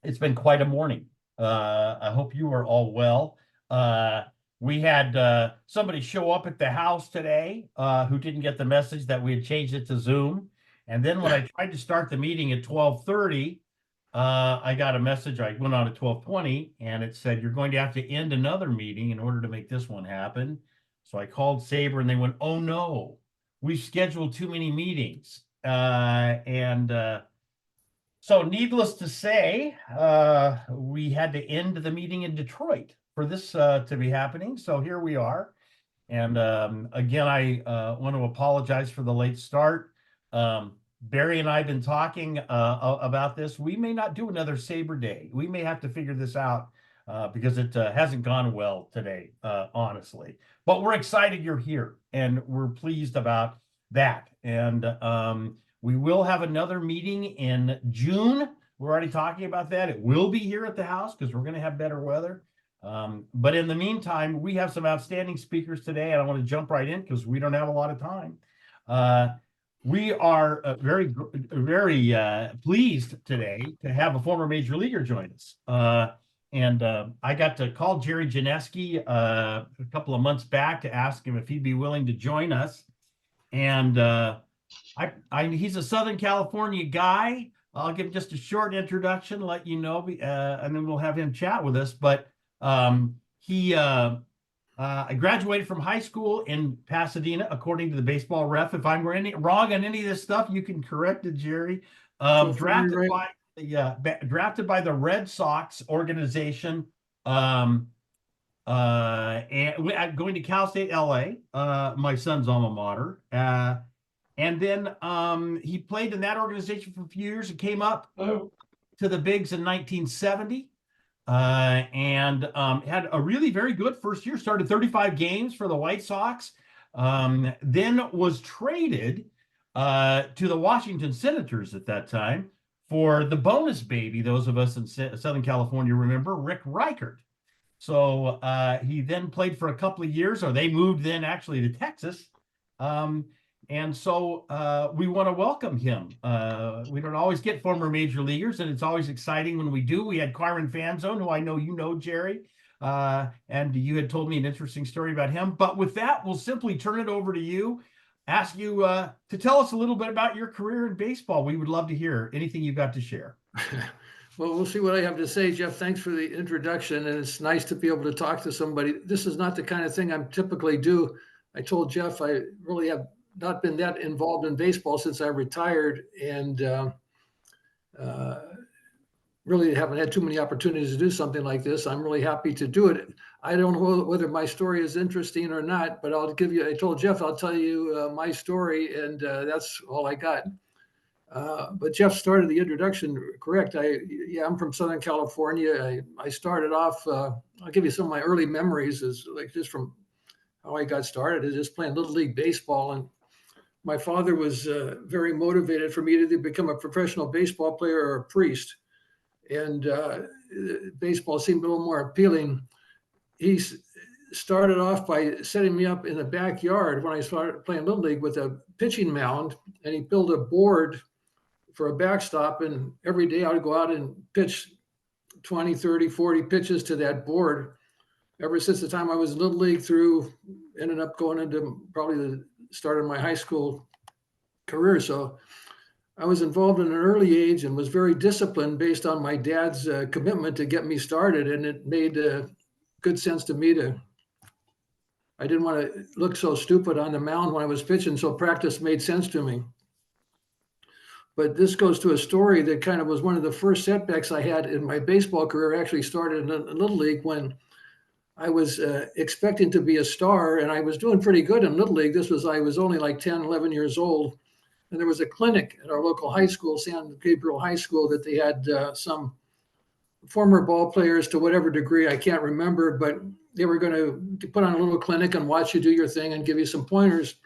It's been quite a morning. I hope you are all well. We had somebody show up at the house today who didn't get the message that we had changed it to Zoom. And then when I tried to start the meeting at 12:30, I got a message. I went on at 12:20 and it said, "You're going to have to end another meeting in order to make this one happen." So I called SABR and they went, "Oh no, we've scheduled too many meetings." So needless to say, we had to end the meeting in Detroit for this to be happening. So here we are. And again, I want to apologize for the late start. Barry and I have been talking about this. We may not do another SABR Day. We may have to figure this out because it hasn't gone well today, honestly. But we're excited you're here, and we're pleased about that. And we will have another meeting in June. We're already talking about that. It will be here at the house because we're going to have better weather. But in the meantime, we have some outstanding speakers today, and I want to jump right in because we don't have a lot of time. We are very pleased today to have a former major leaguer join us. I got to call Jerry Janeski a couple of months back to ask him if he'd be willing to join us. And he's a Southern California guy. I'll give just a short introduction, let you know, and then we'll have him chat with us. But I graduated from high school in Pasadena, according to the baseball ref. If I'm wrong on any of this stuff, you can correct it, Jerry. Drafted by the Red Sox organization. And going to Cal State LA, my son's alma mater. And then he played in that organization for a few years and came up to the bigs in 1970 and had a really very good first year, started 35 games for the White Sox, then was traded to the Washington Senators at that time for the bonus baby, those of us in Southern California remember, Rick Reichert. So he then played for a couple of years, or they moved then actually to Texas. And so we want to welcome him. We don't always get former major leaguers, and it's always exciting when we do. We had Carmen Fanzone, who I know you know, Jerry, and you had told me an interesting story about him. But with that, we'll simply turn it over to you, ask you to tell us a little bit about your career in baseball. We would love to hear anything you've got to share. Well, we'll see what I have to say, Jeff. Thanks for the introduction, and it's nice to be able to talk to somebody. This is not the kind of thing I typically do. I told Jeff I really have not been that involved in baseball since I retired, and really haven't had too many opportunities to do something like this. I'm really happy to do it. I don't know whether my story is interesting or not, but I told Jeff I'll tell you my story, and that's all I got. But Jeff started the introduction correct. I'm from Southern California. I started off. I'll give you some of my early memories, is like just from how I got started, is just playing Little League baseball. And my father was very motivated for me to either become a professional baseball player or a priest. And baseball seemed a little more appealing. He started off by setting me up in the backyard when I started playing Little League with a pitching mound, and he built a board for a backstop, and every day I would go out and pitch 20, 30, 40 pitches to that board. Ever since the time I was in Little League through, ended up going into probably the start of my high school career. So I was involved in an early age and was very disciplined based on my dad's commitment to get me started. And it made good sense to me I didn't want to look so stupid on the mound when I was pitching, so practice made sense to me. But this goes to a story that kind of was one of the first setbacks I had in my baseball career. I actually started in Little League when I was expecting to be a star, and I was doing pretty good in Little League. I was only like 10, 11 years old. And there was a clinic at our local high school, San Gabriel High School, that they had some former ball players to whatever degree, I can't remember, but they were going to put on a little clinic and watch you do your thing and give you some pointers.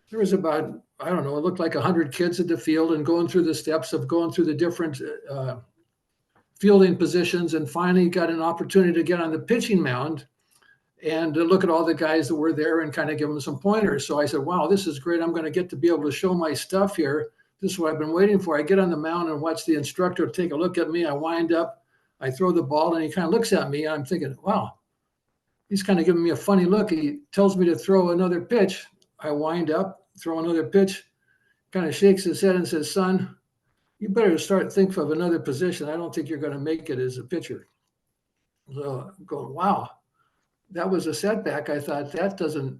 There was about, I don't know, it looked like 100 kids at the field and going through the steps of going through the different fielding positions, and finally got an opportunity to get on the pitching mound and look at all the guys that were there and kind of give them some pointers. So I said, wow, this is great. I'm going to get to be able to show my stuff here. This is what I've been waiting for. I get on the mound and watch the instructor take a look at me. I wind up I throw the ball and he kind of looks at me. And I'm thinking, wow, he's kind of giving me a funny look. He tells me to throw another pitch. I wind up, throw another pitch, kind of shakes his head and says, son, you better think of another position. I don't think you're going to make it as a pitcher. So I'm going, wow, that was a setback. I thought that doesn't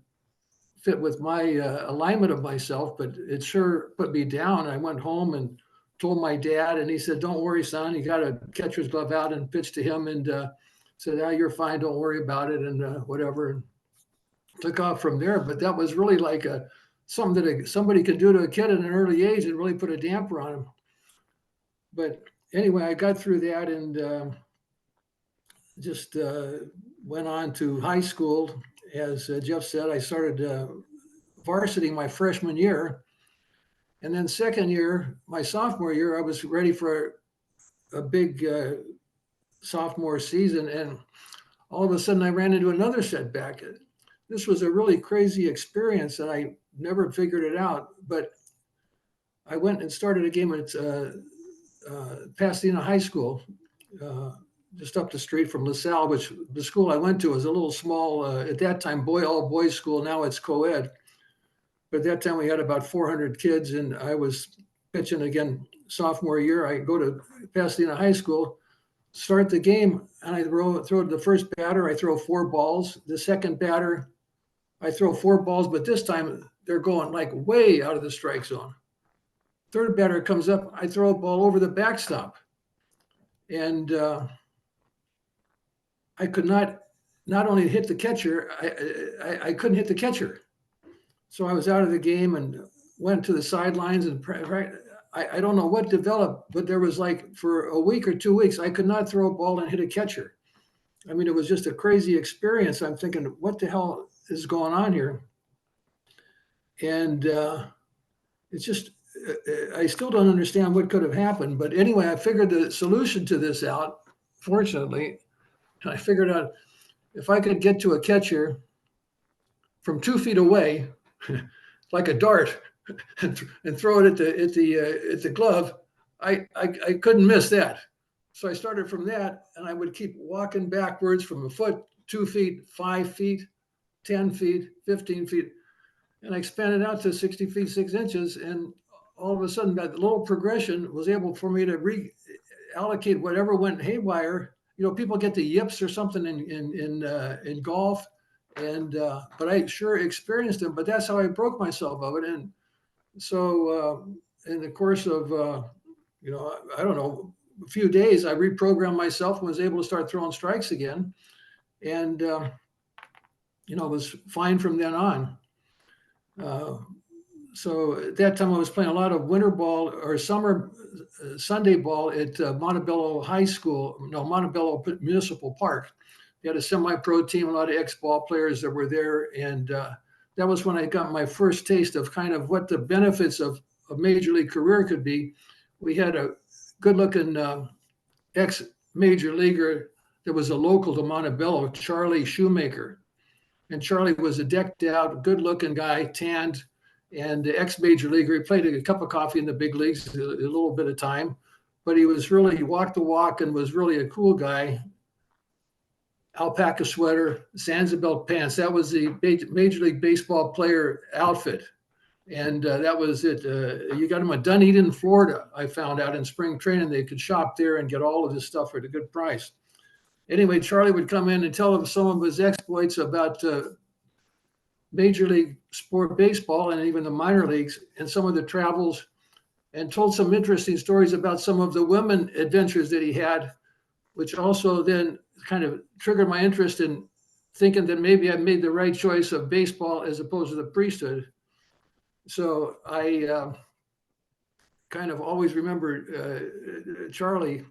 fit with my alignment of myself, but it sure put me down. I went home and told my dad, and he said, don't worry, son, you got a catcher's glove out and pitched to him, and said, you're fine, don't worry about it, and whatever, and took off from there. But that was really like something that somebody could do to a kid at an early age and really put a damper on him. But anyway, I got through that and just went on to high school. As Jeff said, I started varsity my freshman year. And then second year, my sophomore year, I was ready for a big sophomore season. And all of a sudden, I ran into another setback. This was a really crazy experience, and I never figured it out. But I went and started a game at Pasadena High School, just up the street from LaSalle, which the school I went to was a little small, at that time, all boys school. Now it's co-ed. But at that time we had about 400 kids, and I was pitching again sophomore year. I go to Pasadena High School, start the game, and I throw to the first batter. I throw 4 balls. The second batter, I throw 4 balls, but this time they're going like way out of the strike zone. Third batter comes up. I throw a ball over the backstop. And I could not only hit the catcher, I couldn't hit the catcher. So I was out of the game and went to the sidelines, and I don't know what developed, but there was like for a week or 2 weeks, I could not throw a ball and hit a catcher. I mean, it was just a crazy experience. I'm thinking, what the hell is going on here? And it's just, I still don't understand what could have happened. But anyway, I figured the solution to this out, fortunately. I figured out if I could get to a catcher from 2 feet away, like a dart, and throw it at the glove, I couldn't miss that. So I started from that, and I would keep walking backwards from a foot, 2 feet, 5 feet, 10 feet, 15 feet, and I expanded out to 60 feet 6 inches. And all of a sudden, that little progression was able for me to reallocate whatever went haywire. You know, people get the yips or something in golf, and but I sure experienced them. But that's how I broke myself of it. And so in the course of I don't know, a few days, I reprogrammed myself and was able to start throwing strikes again, and was fine from then on. So at that time, I was playing a lot of winter ball or summer Sunday ball at Montebello Municipal Park. They had a semi-pro team, a lot of ex-ball players that were there. And that was when I got my first taste of kind of what the benefits of a major league career could be. We had a good-looking ex-major leaguer that was a local to Montebello, Charlie Shoemaker. And Charlie was a decked-out, good-looking guy, tanned, and ex-major leaguer. He played a cup of coffee in the big leagues a little bit of time, but he walked the walk and was really a cool guy. Alpaca sweater, Sansa pants. That was the Major League Baseball player outfit. And that was it. You got him at Dunedin, Florida. I found out in spring training they could shop there and get all of this stuff at a good price. Anyway, Charlie would come in and tell him some of his exploits about Major League sport baseball and even the minor leagues and some of the travels, and told some interesting stories about some of the women adventures that he had, which also then kind of triggered my interest in thinking that maybe I made the right choice of baseball as opposed to the priesthood. So I kind of always remembered Charlie,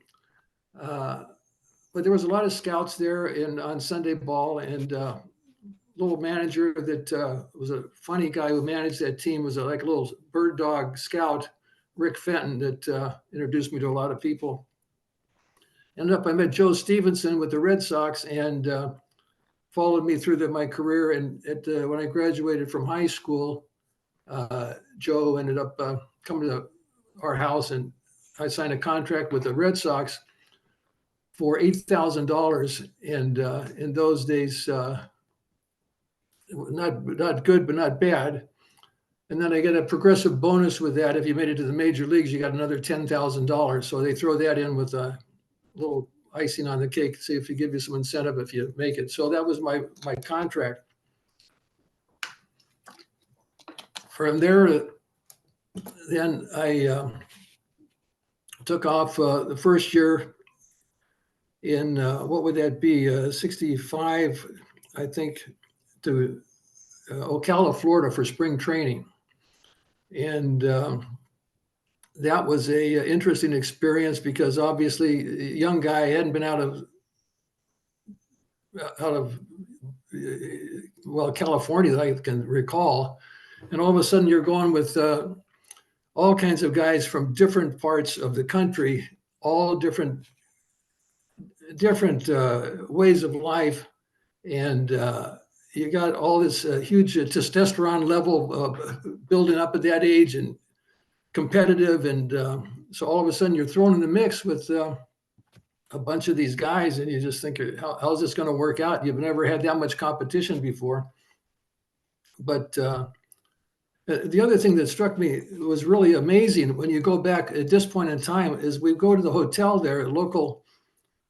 but there was a lot of scouts there on Sunday ball, and little manager that was a funny guy who managed that team was like a little bird dog scout, Rick Fenton, that introduced me to a lot of people. Ended up, I met Joe Stevenson with the Red Sox, and followed me through my career. And when I graduated from high school, Joe ended up coming to our house, and I signed a contract with the Red Sox for $8,000. And in those days, not good, but not bad. And then I get a progressive bonus with that. If you made it to the major leagues, you got another $10,000. So they throw that in with a little icing on the cake, see if you give you some incentive if you make it. So that was my contract. From there, then I took off the first year in, what would that be, 65, I think, to Ocala, Florida for spring training. And that was a interesting experience because obviously a young guy hadn't been out of California that I can recall. And all of a sudden you're going with all kinds of guys from different parts of the country, all different ways of life. And you got all this huge testosterone level building up at that age and competitive. And so all of a sudden you're thrown in the mix with a bunch of these guys and you just think, how's this going to work out? You've never had that much competition before. But the other thing that struck me was really amazing when you go back at this point in time is we go to the hotel there, a local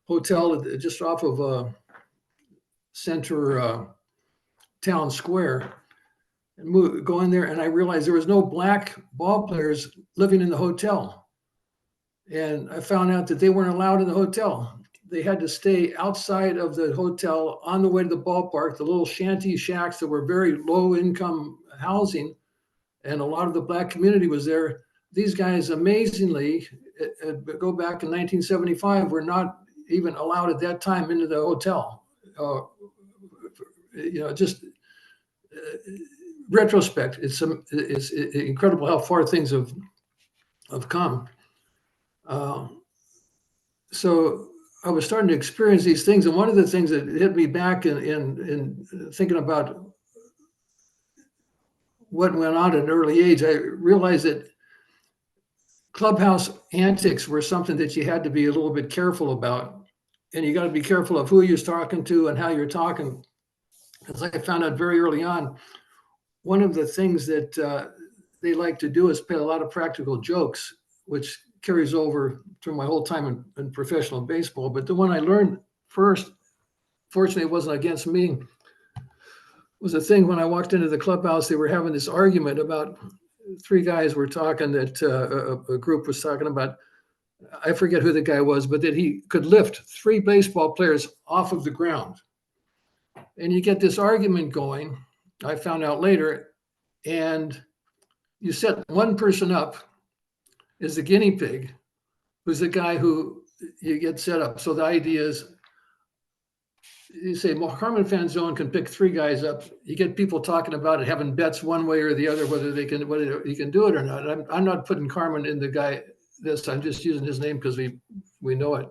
hotel just off of Center Town Square, and go in there, and I realized there was no black ball players living in the hotel. And I found out that they weren't allowed in the hotel. They had to stay outside of the hotel on the way to the ballpark, the little shanty shacks that were very low income housing. And a lot of the black community was there. These guys, amazingly, go back in 1975, were not even allowed at that time into the hotel. Just retrospect, it's incredible how far things have come. So I was starting to experience these things, and one of the things that hit me back in thinking about what went on at an early age, I realized that clubhouse antics were something that you had to be a little bit careful about, and you got to be careful of who you're talking to and how you're talking. As I found out very early on, one of the things that they like to do is play a lot of practical jokes, which carries over through my whole time in professional baseball. But the one I learned first, fortunately, it wasn't against me, was a thing when I walked into the clubhouse. They were having this argument about, three guys were talking that a group was talking about, I forget who the guy was, but that he could lift three baseball players off of the ground. And you get this argument going, I found out later, and you set one person up as the guinea pig, who's the guy who you get set up. So the idea is, you say, well, Carmen Fanzone can pick three guys up. You get people talking about it, having bets one way or the other, whether he can do it or not. I'm not putting Carmen in the guy this. I'm just using his name because we know it.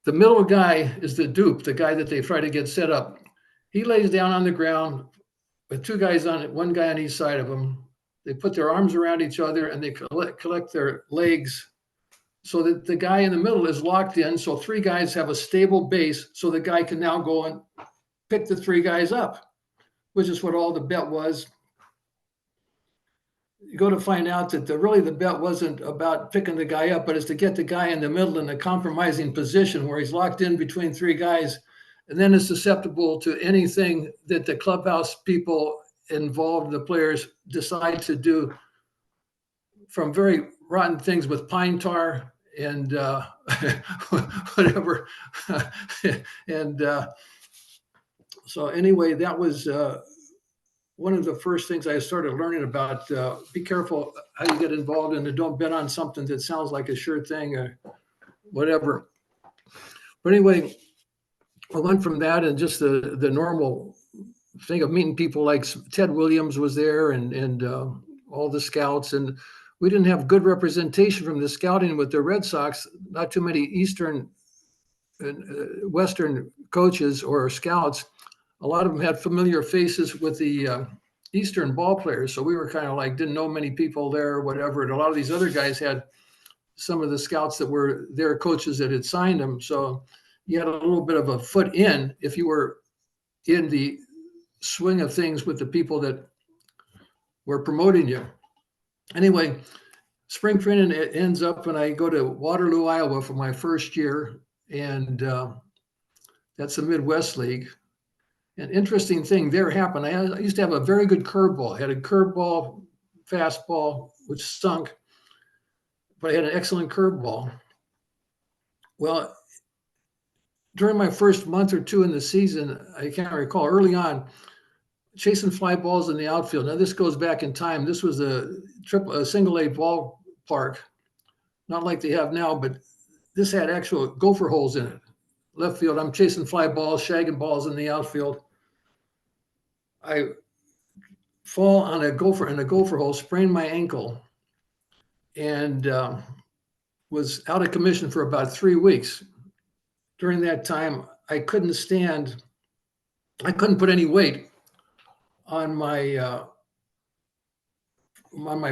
The middle guy is the dupe, the guy that they try to get set up. He lays down on the ground with two guys on it, one guy on each side of him. They put their arms around each other and they collect their legs so that the guy in the middle is locked in. So three guys have a stable base. So the guy can now go and pick the three guys up, which is what all the bet was. You go to find out that really the bet wasn't about picking the guy up, but it's to get the guy in the middle in a compromising position where he's locked in between three guys and then is susceptible to anything that the clubhouse people involved, the players, decide to do, from very rotten things with pine tar and whatever. And so anyway, that was one of the first things I started learning about. Be careful how you get involved in it. Don't bet on something that sounds like a sure thing or whatever. But anyway, I went from that and just the normal thing of meeting people like Ted Williams was there and all the scouts. And we didn't have good representation from the scouting with the Red Sox. Not too many Eastern and Western coaches or scouts. A lot of them had familiar faces with the Eastern ball players. So we were kind of like, didn't know many people there or whatever. And a lot of these other guys had some of the scouts that were their coaches that had signed him. So you had a little bit of a foot in if you were in the swing of things with the people that were promoting you. Anyway, spring training ends up and I go to Waterloo, Iowa for my first year. And that's the Midwest League. An interesting thing there happened. I used to have a very good curveball. I had a curveball, fastball, which stunk, but I had an excellent curveball. Well, during my first month or two in the season, I can't recall, early on, chasing fly balls in the outfield. Now, this goes back in time. This was a single A ballpark, not like they have now, but this had actual gopher holes in it. Left field, I'm chasing fly balls, shagging balls in the outfield. I fall on a gopher hole, sprained my ankle, and was out of commission for about 3 weeks. During that time, I couldn't put any weight on my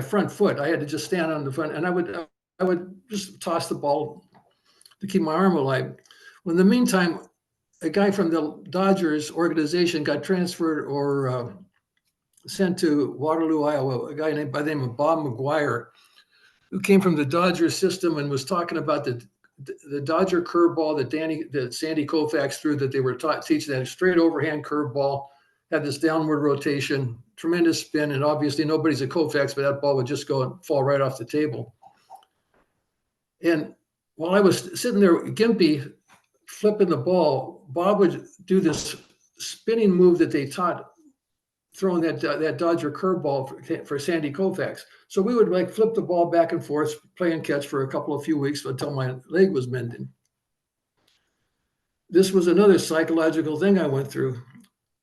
front foot. I had to just stand on the front, and I would just toss the ball to keep my arm alive. Well, in the meantime, a guy from the Dodgers organization got transferred or sent to Waterloo, Iowa, a guy by the name of Bob McGuire, who came from the Dodgers system and was talking about the Dodger curveball that Sandy Koufax threw, that they were teaching, that straight overhand curveball, had this downward rotation, tremendous spin, and obviously nobody's a Koufax, but that ball would just go and fall right off the table. And while I was sitting there gimpy, flipping the ball, Bob would do this spinning move that they taught throwing that Dodger curveball for Sandy Koufax. So we would like flip the ball back and forth, play and catch for a few weeks until my leg was mending. This was another psychological thing I went through.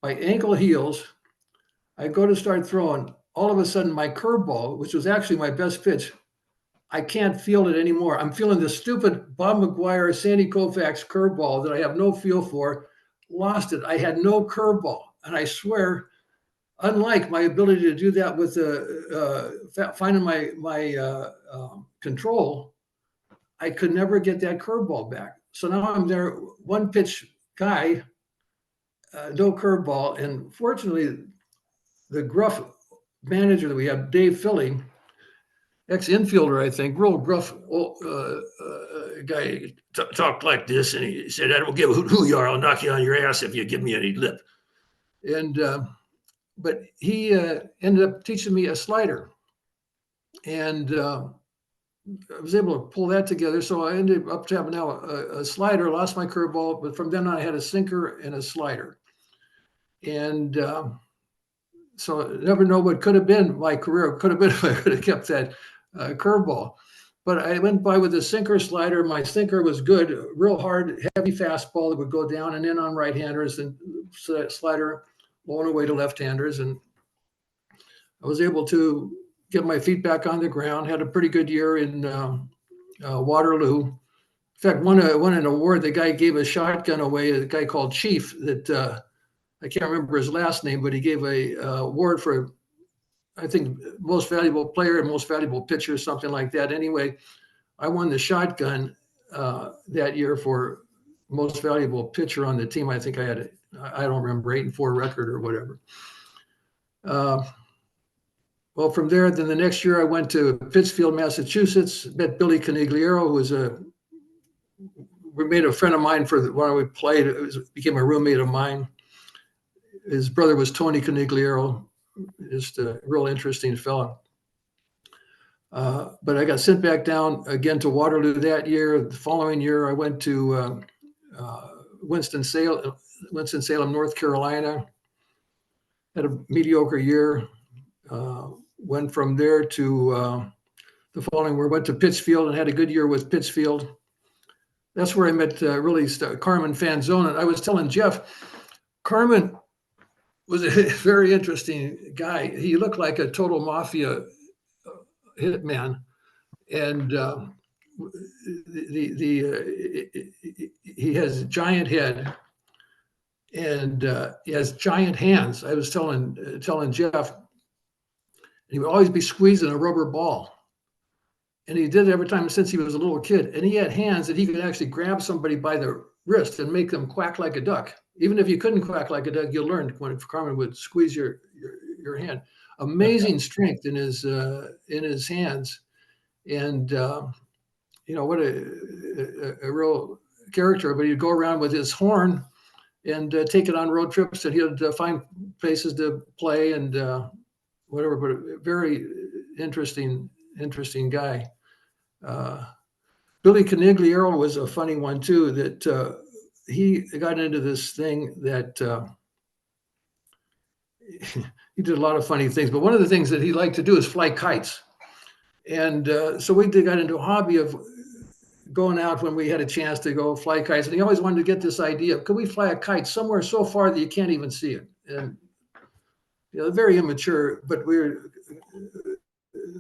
My ankle heals. I go to start throwing. All of a sudden, my curveball, which was actually my best pitch, I can't feel it anymore. I'm feeling the stupid Bob McGuire, Sandy Koufax curveball that I have no feel for. Lost it. I had no curveball. And I swear, unlike my ability to do that with finding my control, I could never get that curveball back. So now I'm there, one pitch guy, no curveball. And fortunately, the gruff manager that we have, Dave Philly, ex-infielder, I think, real gruff guy, talked like this, and he said, "I don't give a who you are. I'll knock you on your ass if you give me any lip." And but he ended up teaching me a slider, and I was able to pull that together. So I ended up having now a slider. Lost my curveball, but from then on, I had a sinker and a slider, and so never know what could have been my career. Could have been if I could have kept that curveball. But I went by with a sinker slider. My sinker was good, real hard, heavy fastball that would go down and in on right-handers, and so that slider blown away to left-handers. And I was able to get my feet back on the ground, had a pretty good year in Waterloo. In fact, won an award. The guy gave a shotgun away, a guy called Chief, that I can't remember his last name, but he gave a award for, I think, most valuable player and most valuable pitcher, something like that. Anyway, I won the shotgun that year for most valuable pitcher on the team. I think I had, I don't remember, 8-4 record or whatever. Well, from there, then the next year I went to Pittsfield, Massachusetts, met Billy Conigliaro, who was we made a friend of mine when we played. Became a roommate of mine. His brother was Tony Conigliaro, just a real interesting fellow. But I got sent back down again to Waterloo that year. The following year, I went to Winston-Salem, North Carolina. Had a mediocre year. Went from there to the following year, went to Pittsfield and had a good year with Pittsfield. That's where I met Carmen Fanzona. I was telling Jeff, Carmen was a very interesting guy. He looked like a total mafia hitman, and he has a giant head, and he has giant hands. I was telling Jeff, he would always be squeezing a rubber ball, And he did it every time since he was a little kid. And he had hands that he could actually grab somebody by the wrist and make them quack like a duck. Even if you couldn't quack like a duck, you learned when Carmen would squeeze your hand. Amazing strength in his hands. And, what a real character. But he'd go around with his horn and take it on road trips, and he'd find places to play and whatever. But a very interesting guy. Billy Canigliaro was a funny one too, that he got into this thing that he did a lot of funny things, but one of the things that he liked to do is fly kites. And so we got into a hobby of going out when we had a chance to go fly kites. And he always wanted to get this idea of, could we fly a kite somewhere so far that you can't even see it? And very immature, but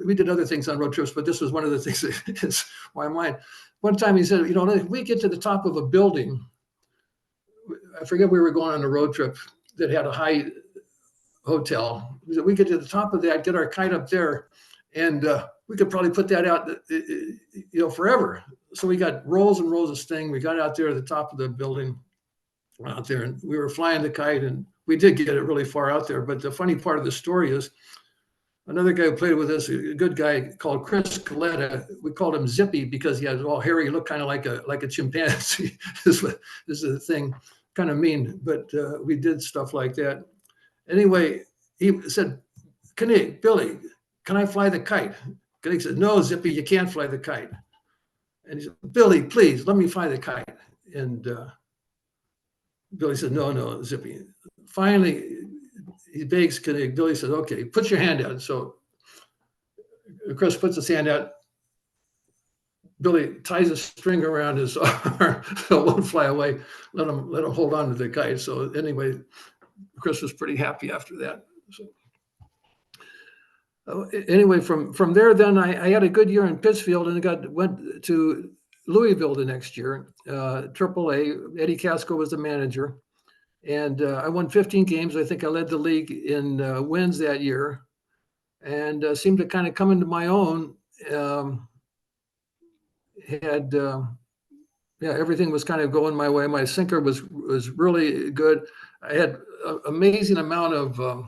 we did other things on road trips, but this was one of the things that is my mind. One time he said, if we get to the top of a building, I forget we were going on a road trip that had a high hotel. He said, we get to the top of that, get our kite up there, and we could probably put that out, forever. So we got rows and rows of sting. We got out there at the top of the building out there, and we were flying the kite, and we did get it really far out there. But the funny part of the story is, another guy who played with us, a good guy called Chris Coletta, we called him Zippy because he had all hairy, he looked kind of like a chimpanzee. This is the thing, kind of mean, but we did stuff like that. Anyway, he said, Billy, can I fly the kite? He said, no, Zippy, you can't fly the kite. And he said, Billy, please, let me fly the kite. And Billy said, no, Zippy. Finally, he begs Knig. Billy said, okay, put your hand out. So Chris puts his hand out. Billy ties a string around his arm so it won't fly away. Let him hold on to the kite. So anyway, Chris was pretty happy after that. So anyway, from there, then I had a good year in Pittsfield, and went to Louisville the next year, AAA. Eddie Casco was the manager. And I won 15 games. I think I led the league in wins that year, and seemed to kind of come into my own. Everything was kind of going my way. My sinker was really good. I had an amazing amount of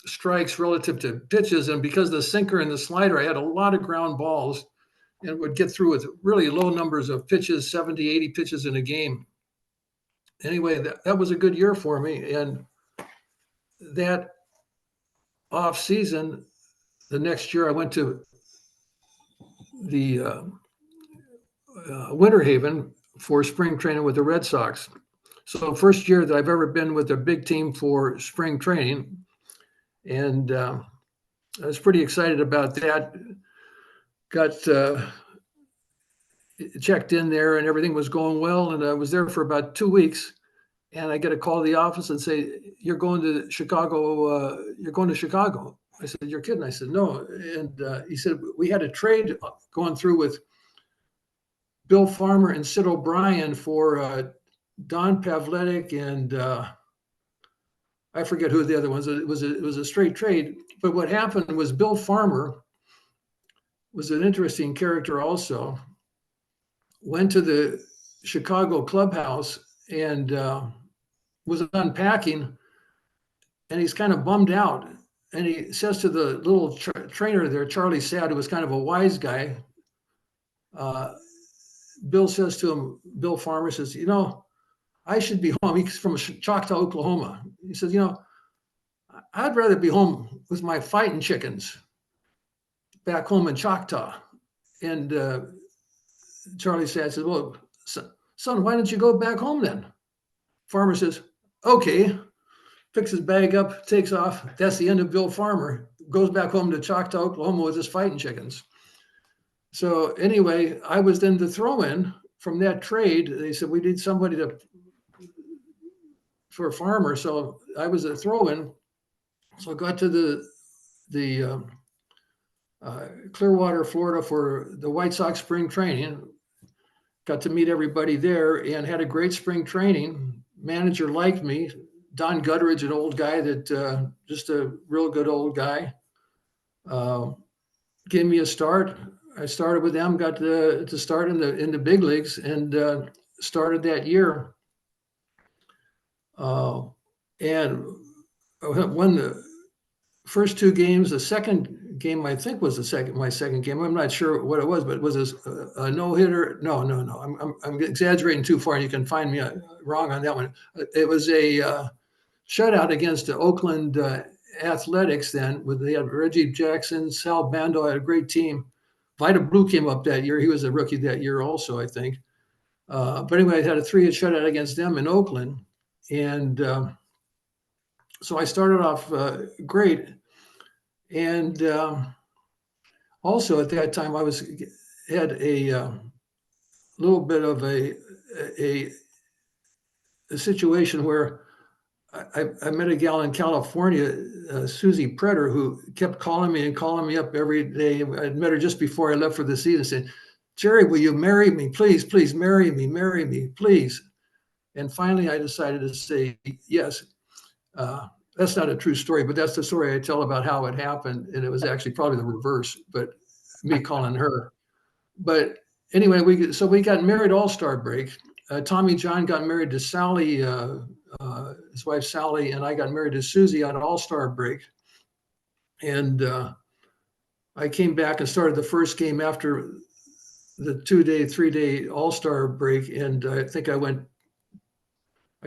strikes relative to pitches, and because the sinker and the slider, I had a lot of ground balls, and would get through with really low numbers of pitches, 70, 80 pitches in a game. Anyway, that was a good year for me. And that off season, the next year I went to the Winter Haven for spring training with the Red Sox. So first year that I've ever been with a big team for spring training. And I was pretty excited about that. Got checked in there and everything was going well. And I was there for about 2 weeks. And I get a call to the office and say, you're going to Chicago. I said, you're kidding. I said, no. And he said, we had a trade going through with Bill Farmer and Sid O'Brien for Don Pavletic and I forget who the other ones. It was a straight trade. But what happened was Bill Farmer was an interesting character also. Went to the Chicago clubhouse and was unpacking, and he's kind of bummed out. And he says to the little trainer there, Charlie Sad, who was kind of a wise guy, Bill Farmer says, I should be home. He's from Choctaw, Oklahoma. He says, I'd rather be home with my fighting chickens back home in Choctaw. And Charlie Sad says, well, son, why don't you go back home then? Farmer says, okay, picks his bag up, takes off. That's the end of Bill Farmer. Goes back home to Choctaw, Oklahoma with his fighting chickens. So anyway, I was then the throw-in from that trade. They said, we need somebody for a Farmer. So I was a throw-in. So I got to the Clearwater, Florida for the White Sox spring training. Got to meet everybody there and had a great spring training. Manager liked me. Don Gutteridge, an old guy that just a real good old guy, gave me a start. I started with them, got to start in the big leagues, and started that year. And won the first two games. The second game, I think, was my second game. I'm not sure what it was, but it was a no-hitter. No. I'm exaggerating too far, and you can find me wrong on that one. It was a shutout against the Oakland Athletics then. They had Reggie Jackson, Sal Bando had a great team. Vida Blue came up that year. He was a rookie that year also, I think. But anyway, I had a 3-hit shutout against them in Oakland. And so I started off great. And also at that time, I had a little bit of a situation where I met a gal in California, Susie Pretter, who kept calling me up every day. I'd met her just before I left for the season. Said, "Jerry, will you marry me? Please marry me, please." And finally, I decided to say yes. That's not a true story, but that's the story I tell about how it happened. And it was actually probably the reverse, but me calling her. But anyway, we got married All-Star break. Tommy John got married to Sally, his wife Sally, and I got married to Susie on All-Star break. And I came back and started the first game after the 2-day, 3-day All-Star break. And I think I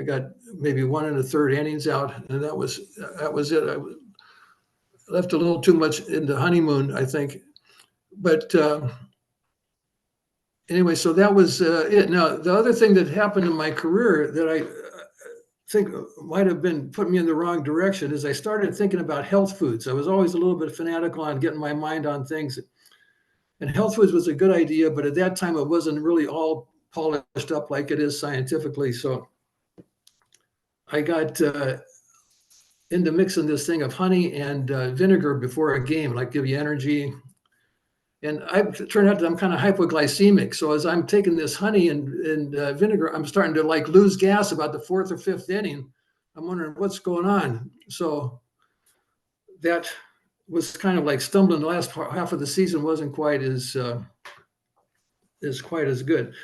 got maybe 1 1/3 innings out, and that was it. I left a little too much in the honeymoon, I think. But anyway, so that was it. Now, the other thing that happened in my career that I think might have been put me in the wrong direction is I started thinking about health foods. I was always a little bit fanatical on getting my mind on things. And health foods was a good idea, but at that time, it wasn't really all polished up like it is scientifically. So I got into mixing this thing of honey and vinegar before a game, like give you energy. And it turned out that I'm kind of hypoglycemic. So as I'm taking this honey and vinegar, I'm starting to like lose gas about the 4th or 5th inning. I'm wondering what's going on. So that was kind of like stumbling. The last half of the season wasn't quite as good.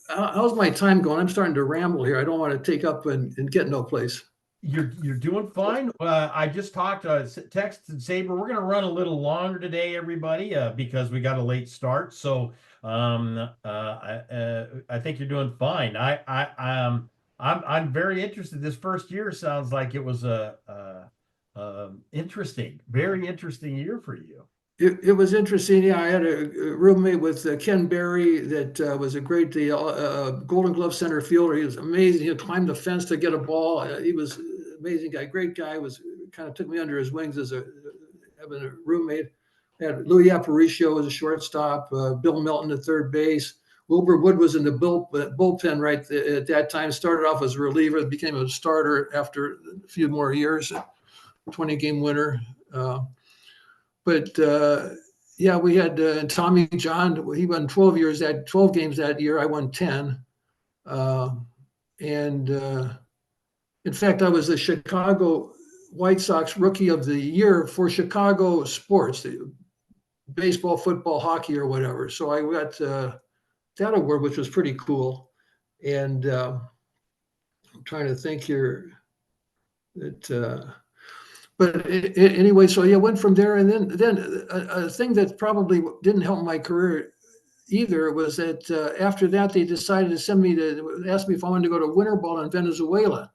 How's my time going? I'm starting to ramble here. I don't want to take up and get no place. You're doing fine. I just talked, texted SABR. We're going to run a little longer today, everybody, because we got a late start. So I think you're doing fine. I'm very interested. This first year sounds like it was interesting, very interesting year for you. It was interesting. Yeah, I had a roommate with Ken Berry that was a great Golden Glove center fielder. He was amazing. He climbed the fence to get a ball. He was an amazing guy, great guy. Was kind of took me under his wings as having a roommate. I had Louis Aparicio as a shortstop, Bill Melton at third base. Wilbur Wood was in the bullpen right at that time. Started off as a reliever, became a starter after a few more years, 20-game winner. But yeah, we had Tommy John. He won 12 games that year. I won 10. And in fact, I was the Chicago White Sox Rookie of the Year for Chicago sports, baseball, football, hockey, or whatever. So I got that award, which was pretty cool. And I'm trying to think here that. But anyway, so yeah, went from there, and then a thing that probably didn't help my career either was that after that they decided to ask me if I wanted to go to winter ball in Venezuela,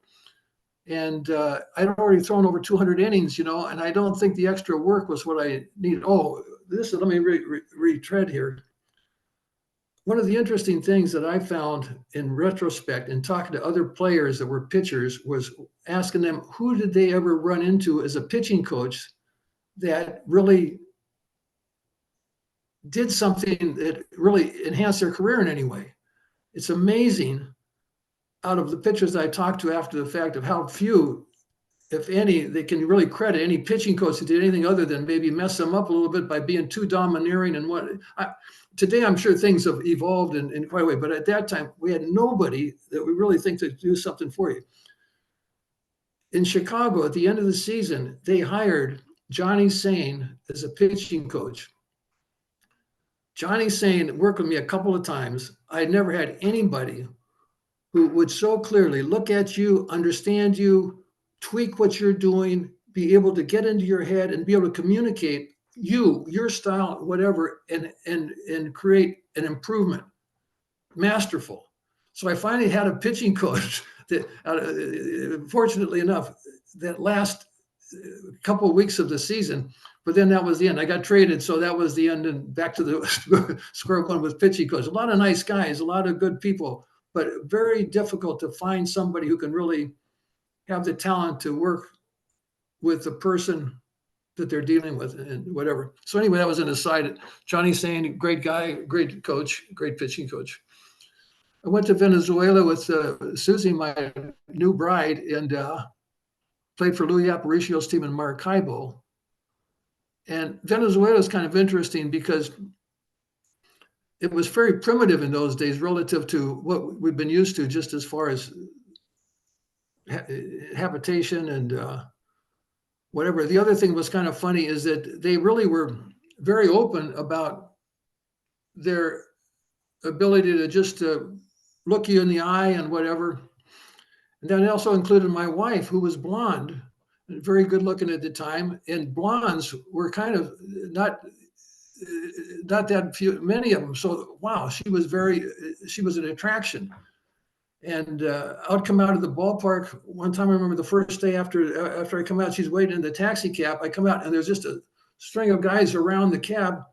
and I'd already thrown over 200 innings, and I don't think the extra work was what I needed. Let me retread here. One of the interesting things that I found in retrospect and talking to other players that were pitchers was asking them, who did they ever run into as a pitching coach that really did something that really enhanced their career in any way? It's amazing out of the pitchers that I talked to after the fact of how few, if any, they can really credit any pitching coach that did anything other than maybe mess them up a little bit by being too domineering and what. Today, I'm sure things have evolved in quite a way, but at that time, we had nobody that we really think to do something for you. In Chicago, at the end of the season, they hired Johnny Sain as a pitching coach. Johnny Sain worked with me a couple of times. I never had anybody who would so clearly look at you, understand you, tweak what you're doing, be able to get into your head and be able to communicate your style, whatever, and create an improvement. Masterful. So I finally had a pitching coach that, fortunately enough, that last couple of weeks of the season, but then that was the end. I got traded, so that was the end, and back to the square one with pitching coach. A lot of nice guys, a lot of good people, but very difficult to find somebody who can really have the talent to work with the person that they're dealing with and whatever. So anyway, that was an aside. Johnny Sain, great guy, great coach, great pitching coach. I went to Venezuela with Susie, my new bride, and played for Louis Aparicio's team in Maracaibo. And Venezuela is kind of interesting because it was very primitive in those days relative to what we've been used to, just as far as habitation and whatever. The other thing was kind of funny is that they really were very open about their ability to just look you in the eye and whatever. And that also included my wife, who was blonde, very good looking at the time. And blondes were kind of not that few, many of them. So, wow, she was an attraction. And I'd come out of the ballpark one time. I remember the first day after I come out, she's waiting in the taxi cab. I come out and there's just a string of guys around the cab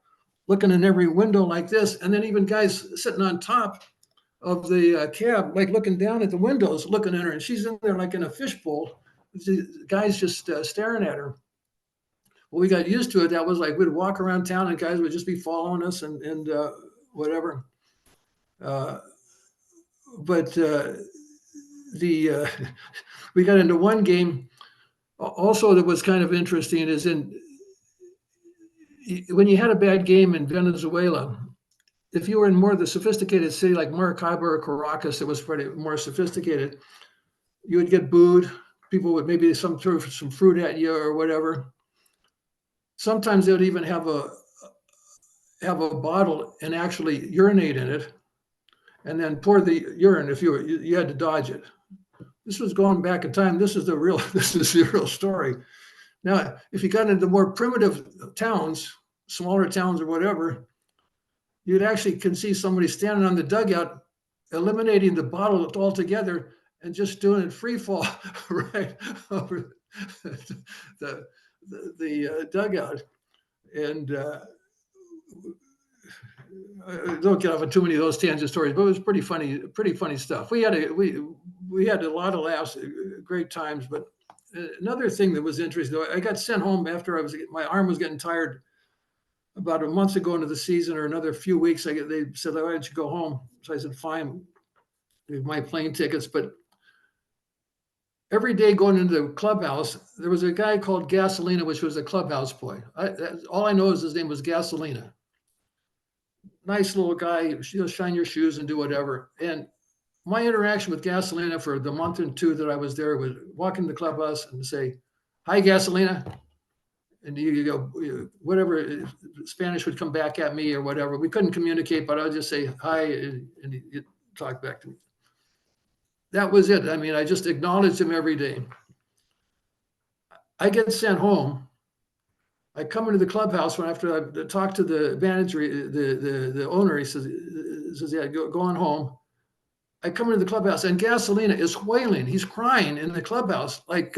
looking in every window like this. And then even guys sitting on top of the cab, like looking down at the windows, looking at her. And she's in there like in a fishbowl. The guys just staring at her. Well, we got used to it. That was like we'd walk around town and guys would just be following us and whatever. But we got into one game also that was kind of interesting is when you had a bad game in Venezuela, if you were in more of the sophisticated city like Maracaibo or Caracas, it was pretty more sophisticated, you would get booed. People would maybe throw some fruit at you or whatever. Sometimes they would even have a bottle and actually urinate in it and then pour the urine if you had to dodge it. This was going back in time. This is the real story. Now, if you got into more primitive towns, smaller towns or whatever, you'd actually can see somebody standing on the dugout, eliminating the bottle altogether and just doing it free fall right over the dugout. And don't get off on too many of those tangent stories, but it was pretty funny stuff. We had a lot of laughs, great times. But another thing that was interesting, I got sent home after my arm was getting tired about a month ago into the season or another few weeks. They said, why don't you go home? So I said, fine, with my plane tickets. But every day going into the clubhouse, there was a guy called Gasolina, which was a clubhouse boy. All I know is his name was Gasolina. Nice little guy, he'll shine your shoes and do whatever. And my interaction with Gasolina for the month and two that I was there was walk into the clubhouse and say, hi, Gasolina. And you go, whatever, Spanish would come back at me or whatever. We couldn't communicate, but I would just say hi, and he'd talk back to me. That was it. I mean, I just acknowledged him every day. I get sent home. I come into the clubhouse after I talked to the manager, the owner. He says, yeah, go on home. I come into the clubhouse and Gasolina is wailing. He's crying in the clubhouse. Like,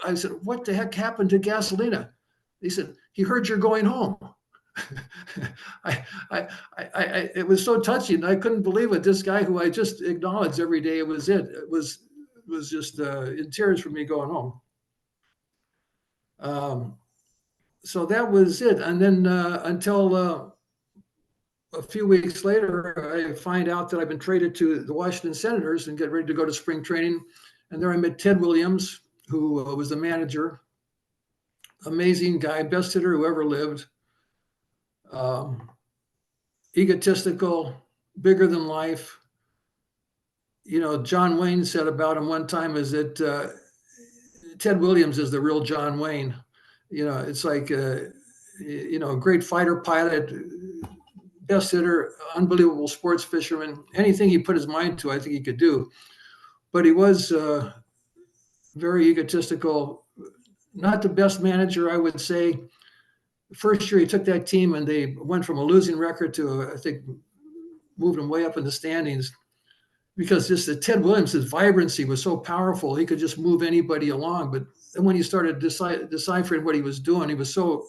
I said, what the heck happened to Gasolina? He said, he heard you're going home. It was so touching. I couldn't believe it. This guy who I just acknowledged every day, it was just in tears for me going home. So that was it. And then until a few weeks later, I find out that I've been traded to the Washington Senators and get ready to go to spring training. And there I met Ted Williams, who was the manager. Amazing guy, best hitter who ever lived. Egotistical, bigger than life. John Wayne said about him one time is that Ted Williams is the real John Wayne. It's like, a great fighter pilot, best hitter, unbelievable sports fisherman. Anything he put his mind to, I think he could do. But he was very egotistical, not the best manager, I would say. First year he took that team and they went from a losing record to, I think, moved them way up in the standings, because just the Ted Williams, his vibrancy was so powerful. He could just move anybody along. But then when you started deciphering what he was doing, he was so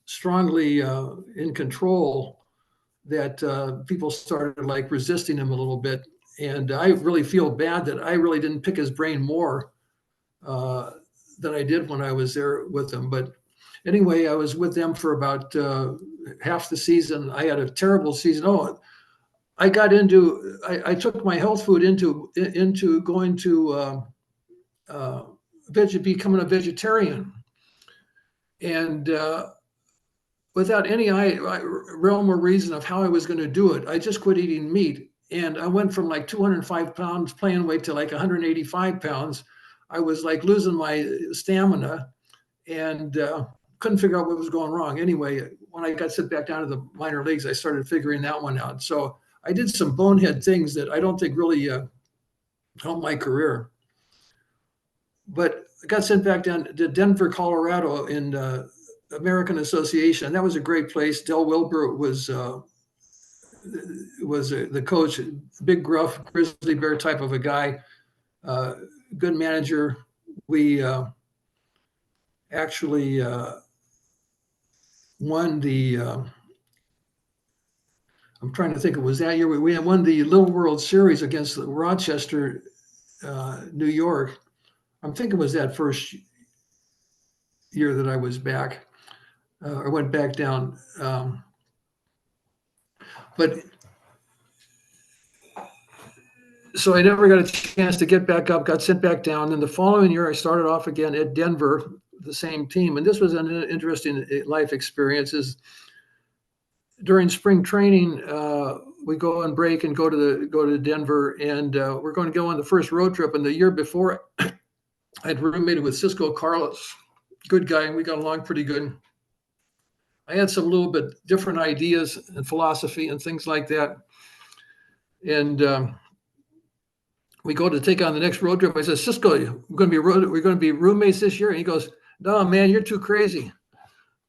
strongly in control that people started like resisting him a little bit. And I really feel bad that I really didn't pick his brain more than I did when I was there with him. But anyway, I was with them for about half the season. I had a terrible season. Oh, I took my health food into going to becoming a vegetarian. And without any realm or reason of how I was going to do it, I just quit eating meat. And I went from like 205 pounds playing weight to like 185 pounds. I was like losing my stamina and couldn't figure out what was going wrong. Anyway, when I got sent back down to the minor leagues, I started figuring that one out. So I did some bonehead things that I don't think really helped my career. But I got sent back down to Denver, Colorado in American Association. That was a great place. Del Wilbur was the coach, big, gruff, grizzly bear type of a guy, good manager. We actually won the, I'm trying to think, it was that year, we won the Little World Series against Rochester, New York. I'm thinking it was that first year that I was back, or went back down. But so I never got a chance to get back up, got sent back down. And the following year, I started off again at Denver, the same team. And this was an interesting life experience. Is during spring training, we go on break and go to Denver, and we're going to go on the first road trip. And the year before, I'd roommated with Cisco Carlos, good guy, and we got along pretty good. I had some little bit different ideas and philosophy and things like that. And we go to take on the next road trip. I said, Cisco, we're going to be roommates this year. And he goes, no, man, you're too crazy.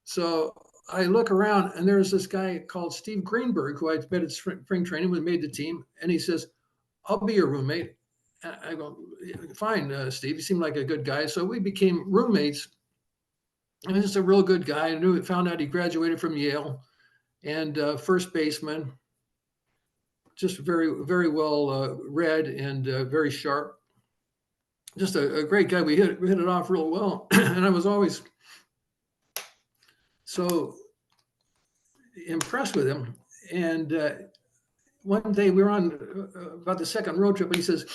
So I look around, and there's this guy called Steve Greenberg, who I met at spring training, who made the team. And he says, I'll be your roommate. And I go, fine, Steve, you seem like a good guy. So we became roommates. And he's a real good guy. I found out he graduated from Yale, and first baseman, just very, very well read and very sharp. Just a great guy. We hit it off real well. And I was always so impressed with him. And one day we were on about the second road trip, and he says,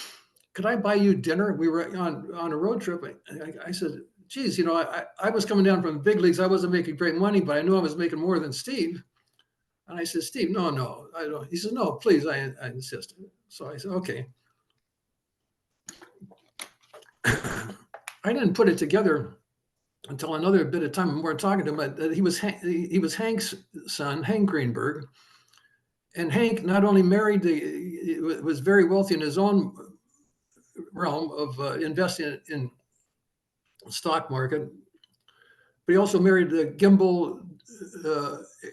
could I buy you dinner? We were on a road trip. I said, geez, I was coming down from the big leagues. I wasn't making great money, but I knew I was making more than Steve. And I said, Steve, no, I don't. He said, no, please, I insist. So I said, okay. I didn't put it together until another bit of time. More talking to him, but he was Hank's son, Hank Greenberg. And Hank not only was very wealthy in his own realm of investing in stock market, but he also married the Gimbel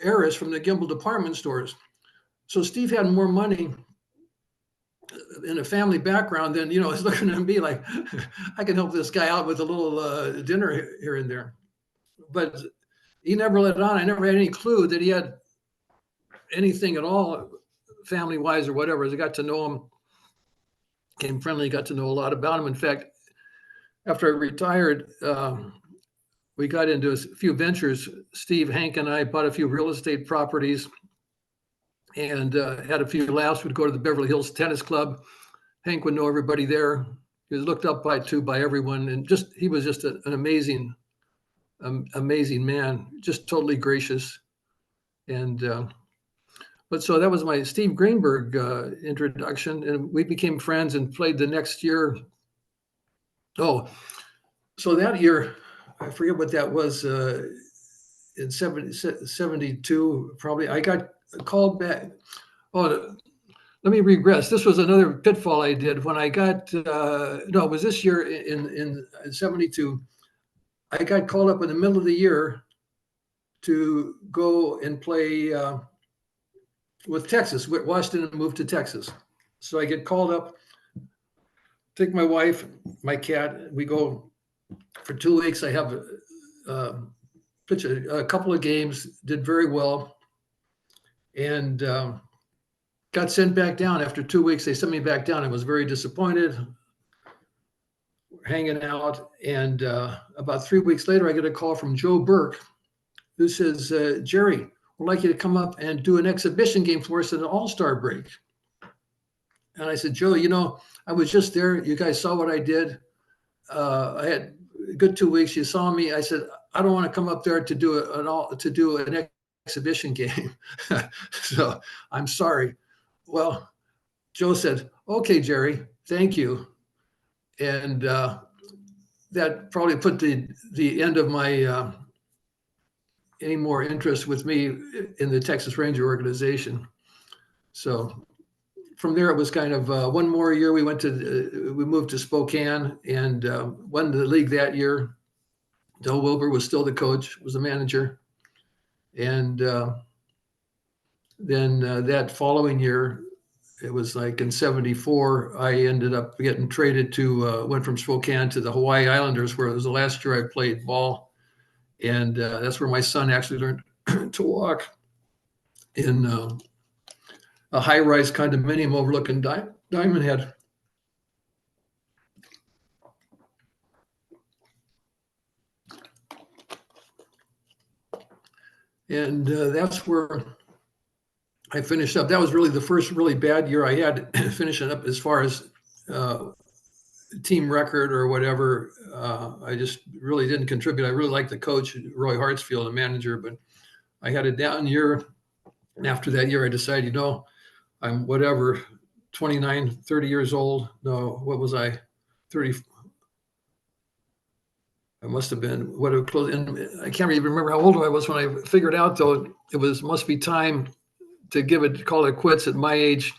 heiress from the Gimbel department stores. So Steve had more money in a family background than, is looking at me like, I can help this guy out with a little dinner here and there. But he never let it on. I never had any clue that he had anything at all, family-wise or whatever. As I got to know him, became friendly, got to know a lot about him. In fact, after I retired, we got into a few ventures. Steve, Hank, and I bought a few real estate properties and had a few laughs. We'd go to the Beverly Hills Tennis Club. Hank would know everybody there. He was looked up by everyone, and he was just an amazing man, just totally gracious. And but so that was my Steve Greenberg introduction, and we became friends and played the next year. Oh, so that year, I forget what that was. in 72, probably. I got called back. Oh, let me regress. This was another pitfall I did when I got, no, it was this year in 72. I got called up in the middle of the year to go and play with Texas. Washington moved to Texas. So I get called up, take my wife, my cat. We go for 2 weeks. I have pitch a couple of games, did very well, and got sent back down after 2 weeks. They sent me back down. I was very disappointed, hanging out. And about 3 weeks later, I get a call from Joe Burke, who says, Jerry, we'd like you to come up and do an exhibition game for us at an all-star break. And I said, Joe, I was just there. You guys saw what I did. I had a good 2 weeks. You saw me. I said, I don't want to come up there to do an exhibition game. So I'm sorry. Well, Joe said, okay, Jerry, thank you. And that probably put the end of my any more interest with me in the Texas Ranger organization. So from there, it was kind of one more year. We moved to Spokane and won the league that year. Del Wilbur was still the coach, was the manager. And then that following year, it was like in 74, I ended up getting traded went from Spokane to the Hawaii Islanders, where it was the last year I played ball. And that's where my son actually learned to walk in a high-rise condominium overlooking Diamond Head. And that's where I finished up. That was really the first really bad year I had finishing up as far as team record or whatever. I just really didn't contribute. I really liked the coach, Roy Hartsfield, the manager, but I had a down year. And after that year, I decided, I'm 29, 30 years old. No, what was I? 30. I must have been close. And I can't even remember how old I was when I figured out, though, must be time to call it quits at my age.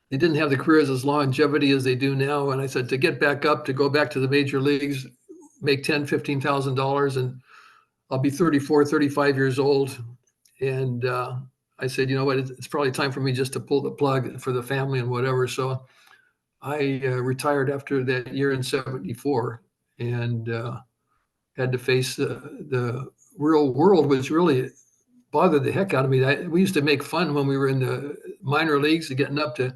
They didn't have the careers as longevity as they do now. And I said, to get back up, to go back to the major leagues, make $10,000, $15,000, and I'll be 34, 35 years old. And I said, you know what, it's probably time for me just to pull the plug for the family and whatever. So I retired after that year in 74 and had to face the real world, which really bothered the heck out of me. We used to make fun when we were in the minor leagues, getting up to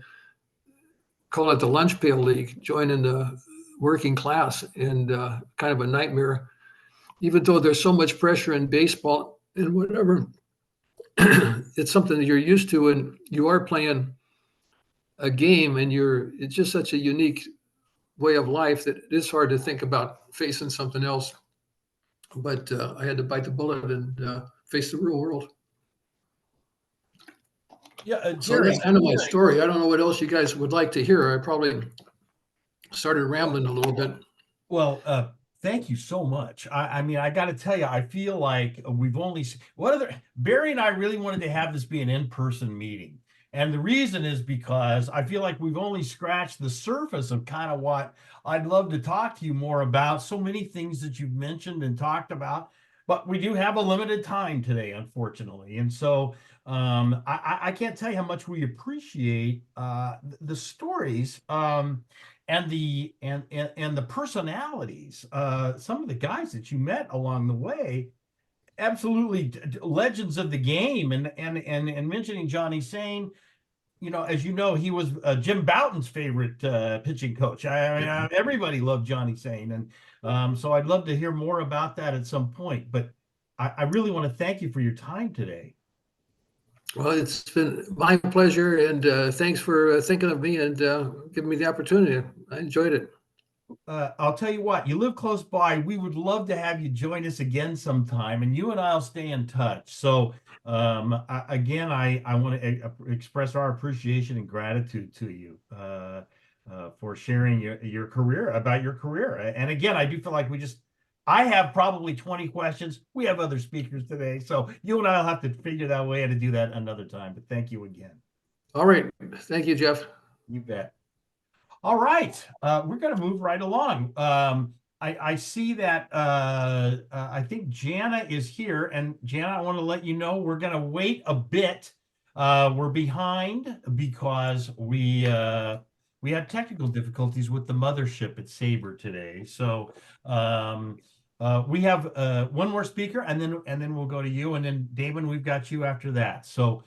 call it the lunch pail league, joining the working class, and kind of a nightmare. Even though there's so much pressure in baseball and whatever, it's something that you're used to, and you are playing a game, and it's just such a unique way of life that it is hard to think about facing something else. But I had to bite the bullet and face the real world. Yeah, so that's kind of my story. I don't know what else you guys would like to hear. I probably started rambling a little bit. Well, thank you so much. I mean, I got to tell you, I feel like we've only Barry and I really wanted to have this be an in-person meeting. And the reason is because I feel like we've only scratched the surface of kind of what I'd love to talk to you more about. So many things that you've mentioned and talked about, but we do have a limited time today, unfortunately. And so I can't tell you how much we appreciate the stories and the personalities. Some of the guys that you met along the way, absolutely legends of the game. And mentioning Johnny Sain, as you know, he was Jim Bouton's favorite pitching coach. I mean, everybody loved Johnny Sain, and so I'd love to hear more about that at some point. But I really want to thank you for your time today. Well, it's been my pleasure, and thanks for thinking of me and giving me the opportunity. I enjoyed it. I'll tell you what, you live close by. We would love to have you join us again sometime, and you and I'll stay in touch. So I want to express our appreciation and gratitude to you for sharing your career, about your career. And again, I do feel like we just I have probably 20 questions. We have other speakers today, so you and I'll have to figure that way to do that another time. But thank you again. All right. Thank you, Jeff. You bet. All right, we're going to move right along. I see that I think Jana is here, and Jana, I want to let you know we're going to wait a bit. We're behind because we had technical difficulties with the mothership at SABR today. So we have one more speaker, and then we'll go to you, and then Damon, we've got you after that. So.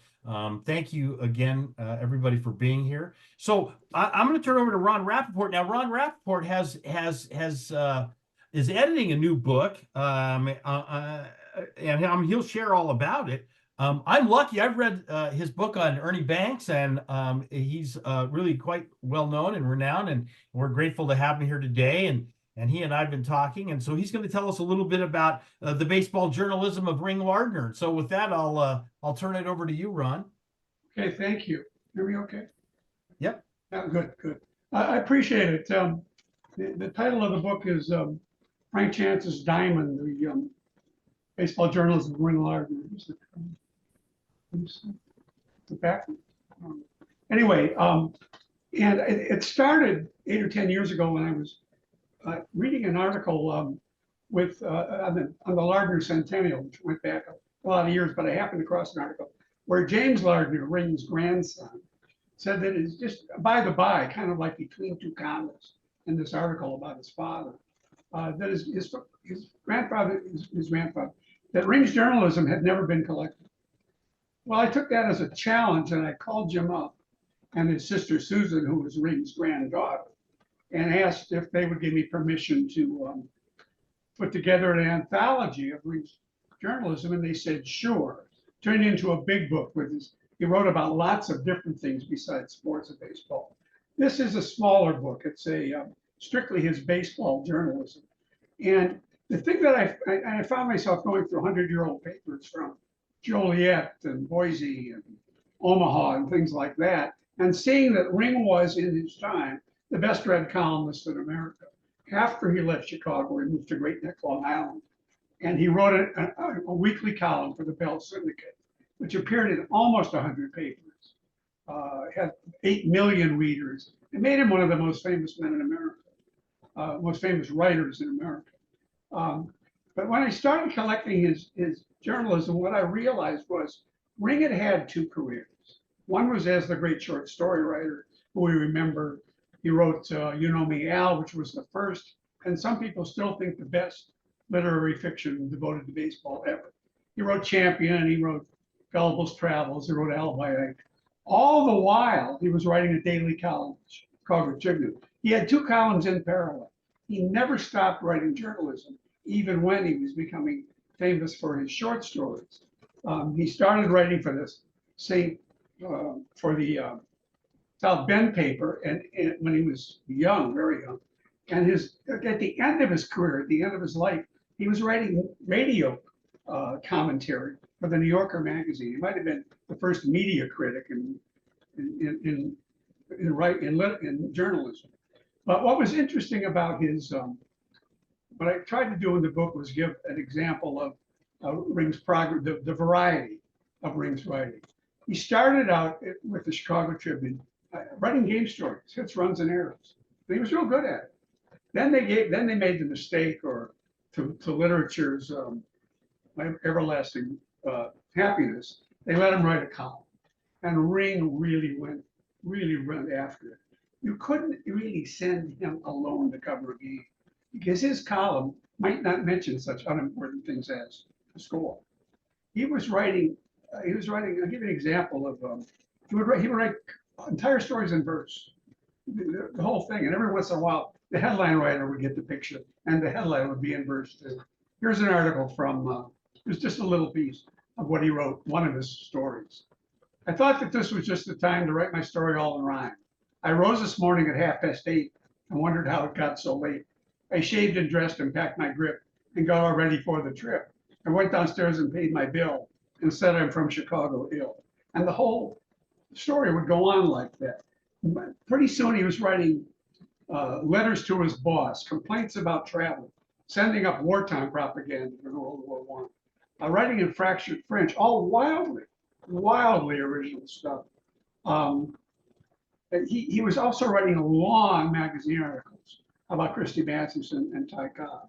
Thank you again, everybody, for being here. So I'm going to turn over to Ron Rapoport. Now, Ron Rapoport is editing a new book, and he'll share all about it. I'm lucky. I've read his book on Ernie Banks, and he's really quite well known and renowned, and we're grateful to have him here today. And he and I have been talking, and so he's going to tell us a little bit about the baseball journalism of Ring Lardner. So with that, I'll turn it over to you, Ron. Okay, thank you. Hear me okay? Yep. Yeah, good, good. I appreciate it. The title of the book is Frank Chance's Diamond, the baseball journalism of Ring Lardner. The back. Anyway, and it started 8 or 10 years ago when I was reading an article on the Lardner Centennial, which went back a lot of years, but I happened across an article where James Lardner, Ring's grandson, said that it's just by the by, kind of like between two comments in this article about his father, that his grandfather, that Ring's journalism had never been collected. Well, I took that as a challenge, and I called Jim up and his sister Susan, who was Ring's granddaughter, and asked if they would give me permission to put together an anthology of Ring's journalism, and they said sure. Turned into a big book with his. He wrote about lots of different things besides sports and baseball. This is a smaller book. It's strictly his baseball journalism, and the thing that I found myself going through 100-year-old papers from Joliet and Boise and Omaha and things like that, and seeing that Ring was in his time the best read columnist in America. After he left Chicago, he moved to Great Neck, Long Island, and he wrote a weekly column for the Bell Syndicate, which appeared in almost 100 papers, had 8 million readers. It made him one of the most famous men in America, most famous writers in America. But when I started collecting his journalism, what I realized was Ring had 2 careers. One was as the great short story writer, who we remember. He wrote You Know Me, Al, which was the first, and some people still think the best literary fiction devoted to baseball ever. He wrote Champion, he wrote Gullible's Travels, he wrote Alibi Ike. All the while, he was writing a daily column, Chicago Tribune. He had 2 columns in parallel. He never stopped writing journalism, even when he was becoming famous for his short stories. He started writing for this for the South Bend paper, and when he was young, very young, and at the end of his career, at the end of his life, he was writing radio commentary for the New Yorker magazine. He might have been the first media critic in journalism. But what was interesting about his, what I tried to do in the book was give an example of Ring's progress, the variety of Ring's writing. He started out with the Chicago Tribune, writing game stories, hits, runs, and errors. And he was real good at it. Then they made the mistake, or to literature's everlasting happiness, they let him write a column, and Ring really went after it. You couldn't really send him alone to cover a game, because his column might not mention such unimportant things as the score. He was writing. I'll give you an example of. He would write entire stories in verse, the whole thing, and every once in a while, the headline writer would get the picture, and the headline would be in verse too. Here's an article from. It was just a little piece of what he wrote, one of his stories. I thought that this was just the time to write my story all in rhyme. I rose this morning at 8:30 and wondered how it got so late. I shaved and dressed and packed my grip and got all ready for the trip. I went downstairs and paid my bill and said I'm from Chicago ill. And the whole story would go on like that. Pretty soon he was writing letters to his boss, complaints about travel. sending up wartime propaganda for World War I, writing in fractured French, all wildly original stuff. He was also writing long magazine articles about Christy Mathewson and Ty Cobb,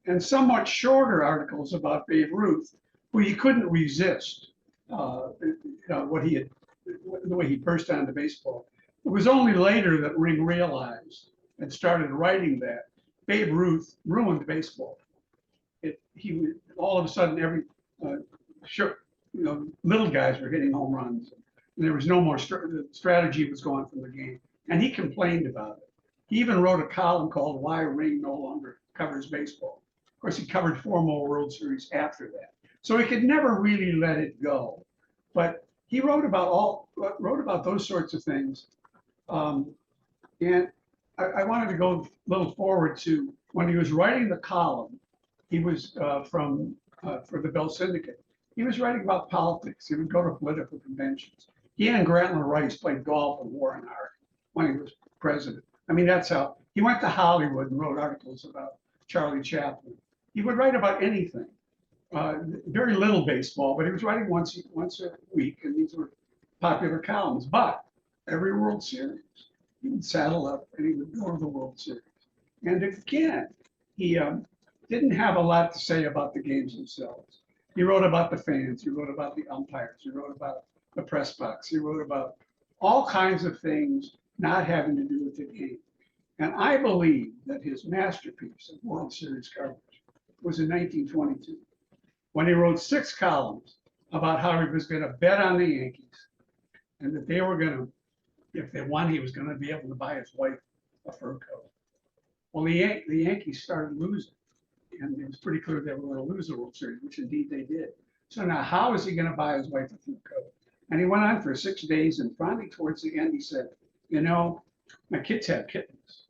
and somewhat shorter articles about Babe Ruth, who he couldn't resist. What he had, the way he burst onto baseball. It was only later that Ring realized and started writing that Babe Ruth ruined baseball. He all of a sudden little guys were hitting home runs. And there was no more the strategy was gone from the game, and he complained about it. He even wrote a column called "Why Ring No Longer Covers Baseball." Of course, he covered 4 more World Series after that, so he could never really let it go. But he wrote about those sorts of things, and I wanted to go a little forward to when he was writing the column. He was for the Bell Syndicate. He was writing about politics. He would go to political conventions. He and Grantland Rice played golf and wore an art when he was president. I mean, that's how he went to Hollywood and wrote articles about Charlie Chaplin. He would write about anything. Very little baseball, but he was writing once a week, and these were popular columns. But every World Series, he would saddle up and he would go to the World Series. And again, he didn't have a lot to say about the games themselves. He wrote about the fans. He wrote about the umpires. He wrote about the press box. He wrote about all kinds of things not having to do with the game. And I believe that his masterpiece of World Series coverage was in 1922, when he wrote 6 columns about how he was going to bet on the Yankees, and that they were going to, if they won, he was going to be able to buy his wife a fur coat. Well, the Yankees started losing, and it was pretty clear they were going to lose the World Series, which indeed they did. So now, how is he going to buy his wife a fur coat? And he went on for 6 days, and finally, towards the end, he said, "You know, my kids have kittens.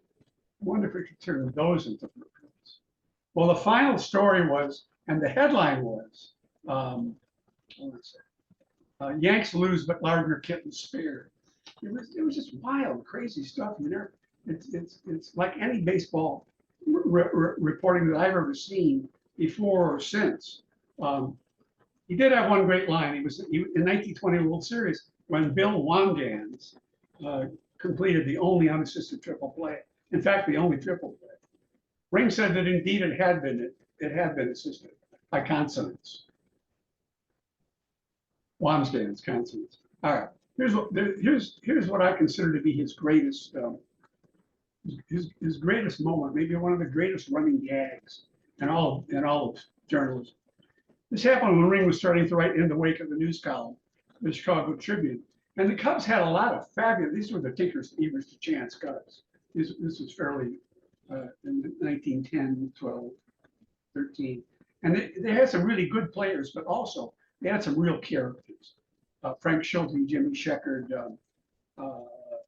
I wonder if we could turn those into fur coats." Well, the final story was, and the headline was, Yanks lose, but Lardner kittens spared. It was just wild, crazy stuff. You know, it's like any baseball reporting that I've ever seen before or since. He did have one great line. He in 1920 World Series when Bill Wangans completed the only unassisted triple play. In fact, the only triple play. Ring said that indeed it had been assisted by consonants. Wangans consonants. All right. Here's what I consider to be his greatest greatest moment, maybe one of the greatest running gags in all of journalism. This happened when Ring was starting to write in the wake of the news column, the Chicago Tribune. And the Cubs had a lot of fabulous, these were the Tinkers, Evers to Chance Cubs. This was fairly in 1910, 12, 13. And they had some really good players, but also they had some real characters. Frank Schulte, Jimmy Sheckard,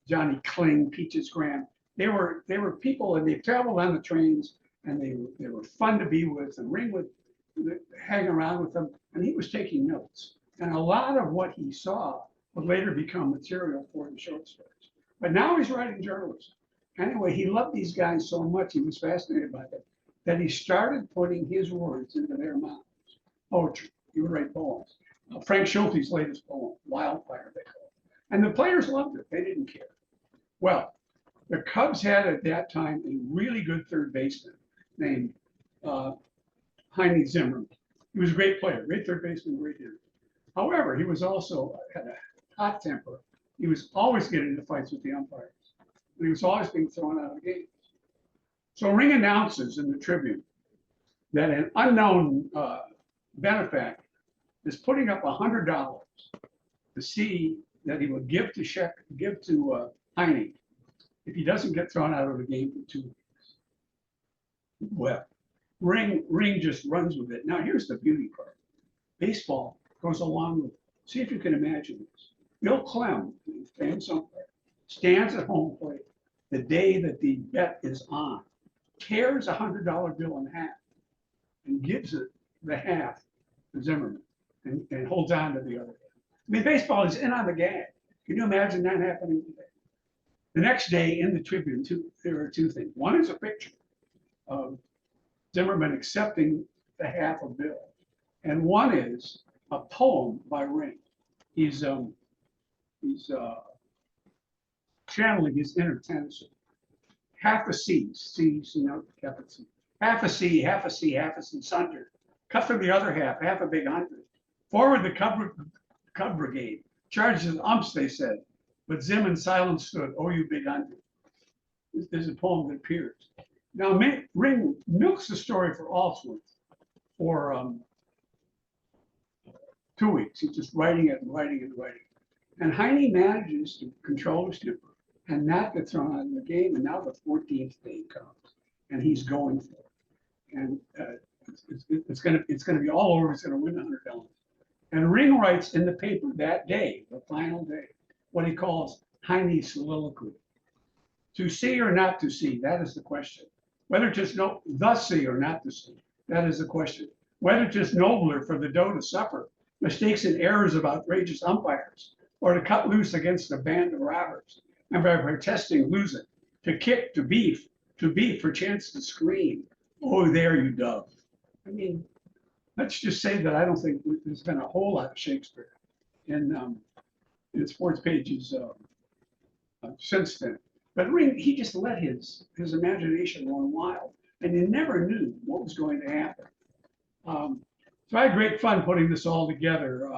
Johnny Kling, Peaches Graham. They were people, and they traveled on the trains, and they were fun to be with, and Ring would hang around with them, and he was taking notes. And a lot of what he saw would later become material for the short stories. But now he's writing journalism. Anyway, he loved these guys so much, he was fascinated by them, that he started putting his words into their mouths. Poetry, he would write poems. Frank Schulte's latest poem, Wildfire, they call it. And the players loved it, they didn't care. Well, the Cubs had at that time a really good third baseman named Heine Zimmerman. He was a great player, great third baseman, great hitter. However, he was also had a hot temper. He was always getting into fights with the umpires, and he was always being thrown out of games. So Ring announces in the Tribune that an unknown benefactor is putting up $100 to see that he will give to Heine if he doesn't get thrown out of the game for 2 weeks. Well, Ring just runs with it. Now, here's the beauty part. Baseball goes along with it. See if you can imagine this. Bill Clem, the famous umpire, stands at home plate the day that the bet is on, tears a $100 bill in half, and gives it the half to Zimmerman, and holds on to the other half. I mean, baseball is in on the gag. Can you imagine that happening today? The next day in the Tribune, there are 2 things. One is a picture of Zimmerman accepting the half of Bill. And one is a poem by Ring. He's channeling his inner Tennyson. Half a C, capital C. Half a C, half a C, half a C, sunder. Cut from the other half a big 100. Forward the Cub Brigade. Charges umps, they said. But Zim in silence stood, oh, you big 100. There's a poem that appears. Now, Ring milks the story for Allsworth for 2 weeks. He's just writing it and writing and writing. And Heine manages to control his temper and not get thrown out of the game. And now the 14th day comes, and he's going for it. And it's going to be all over. He's going to win $100. And Ring writes in the paper that day, the final day, what he calls Heine's soliloquy. To see or not to see, that is the question. Whether to know thus see or not to see, that is the question. Whether 'tis nobler for the doe to suffer mistakes and errors of outrageous umpires, or to cut loose against a band of robbers, and by protesting lose it, to kick, to beef for chance to scream, oh, there you dove. I mean, let's just say that I don't think there's been a whole lot of Shakespeare in sports pages since then. But Ring, he just let his imagination run wild, and you never knew what was going to happen. So I had great fun putting this all together.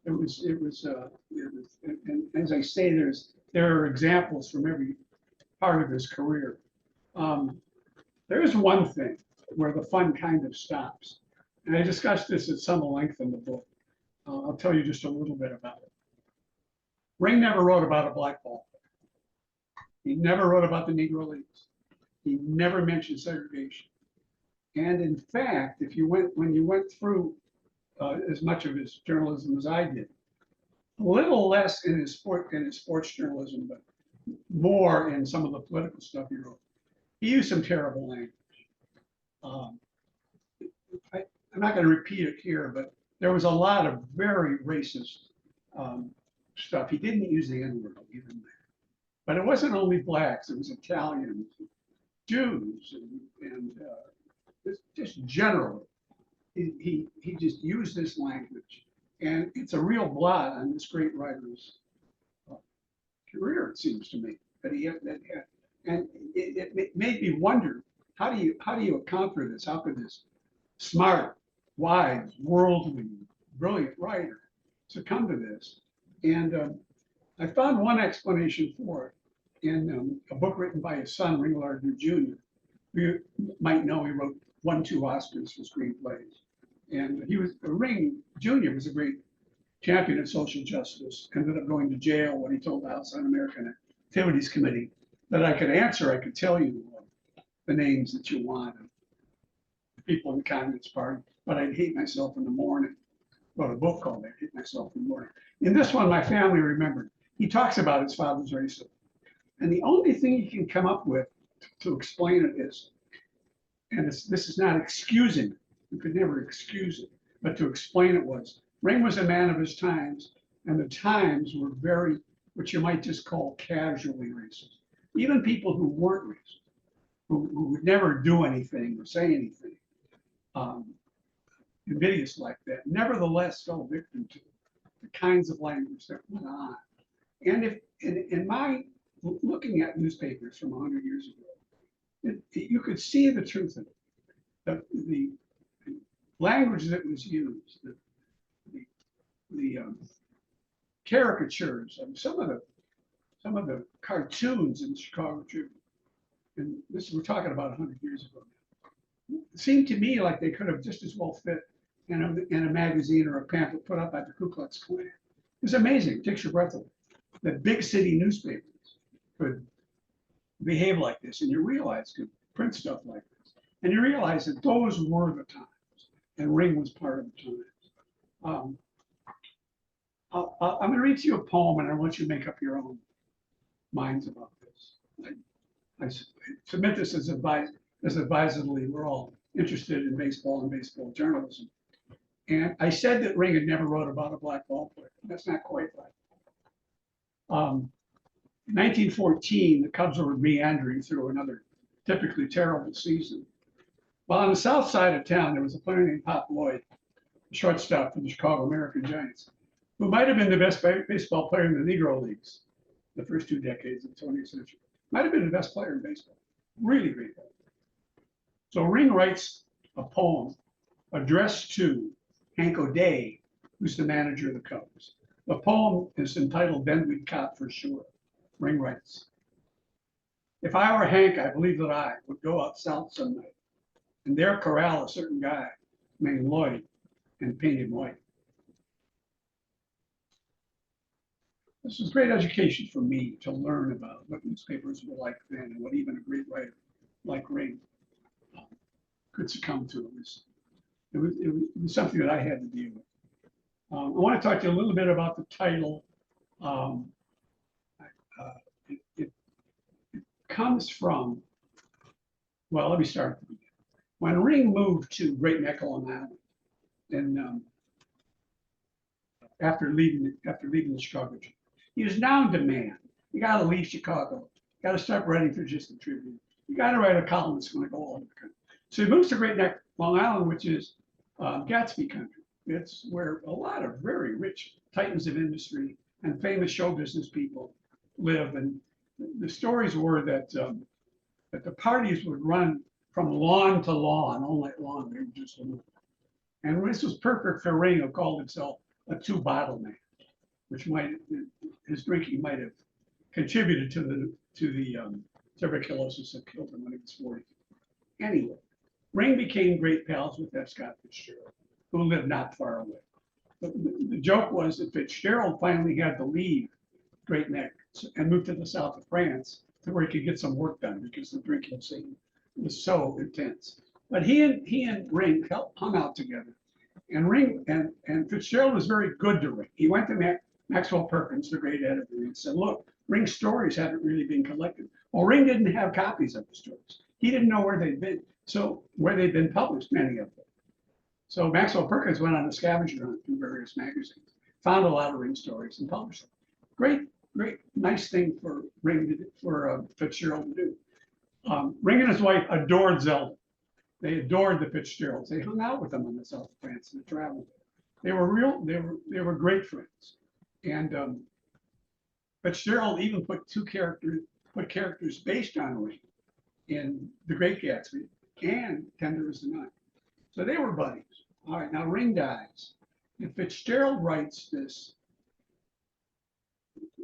It was, and as I say, there are examples from every part of his career. There is one thing where the fun kind of stops, and I discussed this at some length in the book. I'll tell you just a little bit about it. Ring never wrote about a black ball. He never wrote about the Negro Leagues. He never mentioned segregation. And in fact, when you went through as much of his journalism as I did, a little less in his sports journalism, but more in some of the political stuff he wrote, he used some terrible language. I'm not going to repeat it here, but there was a lot of very racist stuff. He didn't use the N-word even there. But it wasn't only blacks, it was Italians, Jews, and just generally. He just used this language. And it's a real blot on this great writer's career, it seems to me, that he had. And it made me wonder, how do you account for this? How could this smart, wise, worldly, brilliant writer succumb to this? And I found one explanation for it in a book written by his son, Ring Lardner Jr. You might know he wrote 1-2 Oscars for screenplays. And Ring Jr. was a great champion of social justice, ended up going to jail when he told the House Un-American Activities Committee that I could tell you the names that you want of the people in the Communist Party, but I'd hate myself in the morning. Wrote a book called I'd Hate Myself in the Morning. In this one, my family remembered. He talks about his father's racism. And the only thing he can come up with to explain it is, and this is not excusing it, you could never excuse it, but to explain it was, Ring was a man of his times, and the times were very, what you might just call casually racist. Even people who weren't racist, who would never do anything or say anything invidious like that, nevertheless fell victim to the kinds of language that went on. And if in my looking at newspapers from 100 years ago, you could see the truth of it. The language that was used, the caricatures of some of the cartoons in the Chicago Tribune, and this we're talking about 100 years ago now, it seemed to me like they could have just as well fit in a magazine or a pamphlet put up by the Ku Klux Klan. It was amazing. It takes your breath away that big city newspapers could behave like this, and you realize could print stuff like this, and you realize that those were the times, and Ring was part of the times. I'm going to read to you a poem, and I want you to make up your own minds about this. I submit this as advisedly. We're all interested in baseball and baseball journalism. And I said that Ring had never wrote about a black ball player. That's not quite right. In 1914, the Cubs were meandering through another typically terrible season Well, on the south side of town, there was a player named Pop Lloyd, a shortstop for the Chicago American Giants, who might have been the best baseball player in the Negro Leagues the first 2 decades of the 20th century. Might have been the best player in baseball. Really great player. So Ring writes a poem addressed to Hank O'Day, who's the manager of the Cubs. The poem is entitled "Then We'd Cop for Sure." Ring writes, "If I were Hank, I believe that I would go out south some night and there corral a certain guy named Lloyd and paint him white." This was great education for me to learn about what newspapers were like then and what even a great writer like Ring could succumb to. It was something that I had to deal with. I want to talk to you a little bit about the title. It comes from, well, let me start at the beginning. When Ring moved to Great Neck, Long Island, and after leaving the Chicago, he was now in demand. You got to leave Chicago. You got to start writing for just the Tribune. You got to write a column that's going to go all over the country. So he moves to Great Neck, Long Island, which is Gatsby country. It's where a lot of very rich titans of industry and famous show business people live. And the stories were that that the parties would run from lawn to lawn all night long. They were just, and this was perfect for Ring, who called himself a 2-bottle man, which his drinking might have contributed to the tuberculosis that killed him when he was 40. Anyway, Ring became great pals with F. Scott Fitzgerald, who lived not far away. The joke was that Fitzgerald finally had to leave Great Neck and move to the south of France to where he could get some work done because the drinking scene was so intense. But he and Ring hung out together. And Ring and Fitzgerald was very good to Ring. He went to Maxwell Perkins, the great editor, and said, "Look, Ring's stories haven't really been collected." Well, Ring didn't have copies of the stories. He didn't know where they'd been. So where they'd been published, many of them. So Maxwell Perkins went on a scavenger hunt through various magazines, found a lot of Ring stories and published them. Great, nice thing for Fitzgerald to do. Ring and his wife adored Zelda. They adored the Fitzgeralds. They hung out with them in the south of France and traveled. They were great friends. And Fitzgerald even put characters based on Ring in The Great Gatsby and Tender as the Night. So they were buddies. All right, now Ring dies. And Fitzgerald writes this,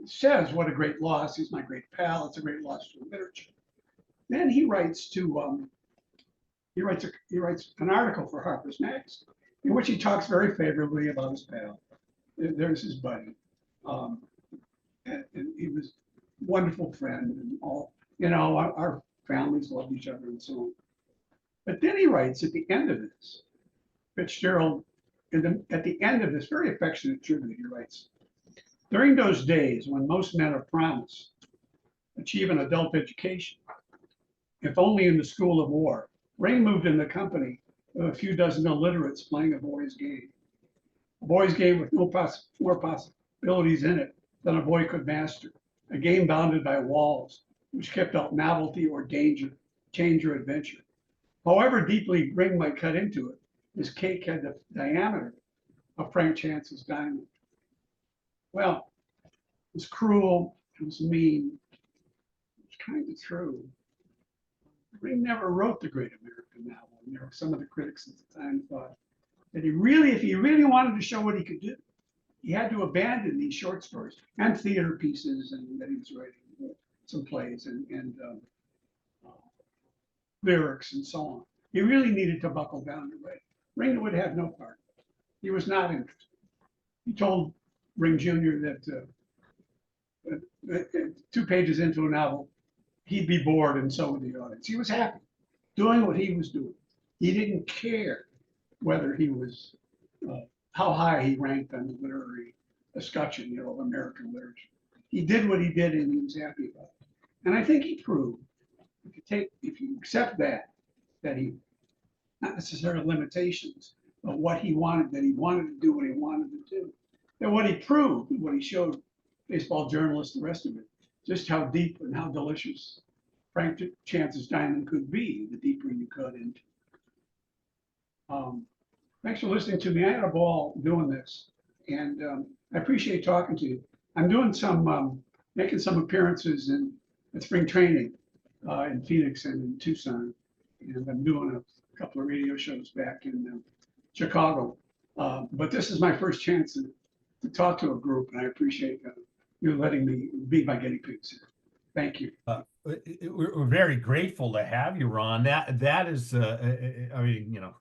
says what a great loss. He's my great pal. It's a great loss to literature. Then he writes he writes an article for Harper's Magazine in which he talks very favorably about his pal. There's his buddy. And he was a wonderful friend and all, our families loved each other and so on. But then he writes at the end of this, Fitzgerald, at the end of this very affectionate tribute, he writes, "During those days when most men of promise achieve an adult education, if only in the school of war, Ring moved in the company of a few dozen illiterates playing a boy's game. A boy's game with no more possibilities in it than a boy could master. A game bounded by walls, which kept out novelty or danger, change or adventure. However deeply Ring might cut into it, his cake had the diameter of Frank Chance's diamond." Well, it was cruel, it was mean, it was kind of true. Ring never wrote the great American novel. And there were some of the critics at the time thought that if he really wanted to show what he could do, he had to abandon these short stories and theater pieces and that he was writing, some plays and lyrics and so on. He really needed to buckle down to write. Ring would have no part. He was not interested. He told Ring Jr. that 2 pages into a novel, he'd be bored and so would the audience. He was happy doing what he was doing. He didn't care whether he was, how high he ranked on the literary escutcheon, of American literature. He did what he did and he was happy about it. And I think he proved, if you accept that he, not necessarily limitations, but what he wanted, that he wanted to do what he wanted to do. And what he proved, what he showed baseball journalists, the rest of it, just how deep and how delicious Frank Chance's diamond could be, the deeper you cut into it. Thanks for listening to me. I had a ball doing this, and I appreciate talking to you. I'm doing some, making some appearances at spring training in Phoenix and in Tucson, and I'm doing a couple of radio shows back in Chicago. But this is my first chance to talk to a group, and I appreciate you letting me be my guinea pigs here. Thank you. We're very grateful to have you, Ron. That is, I mean,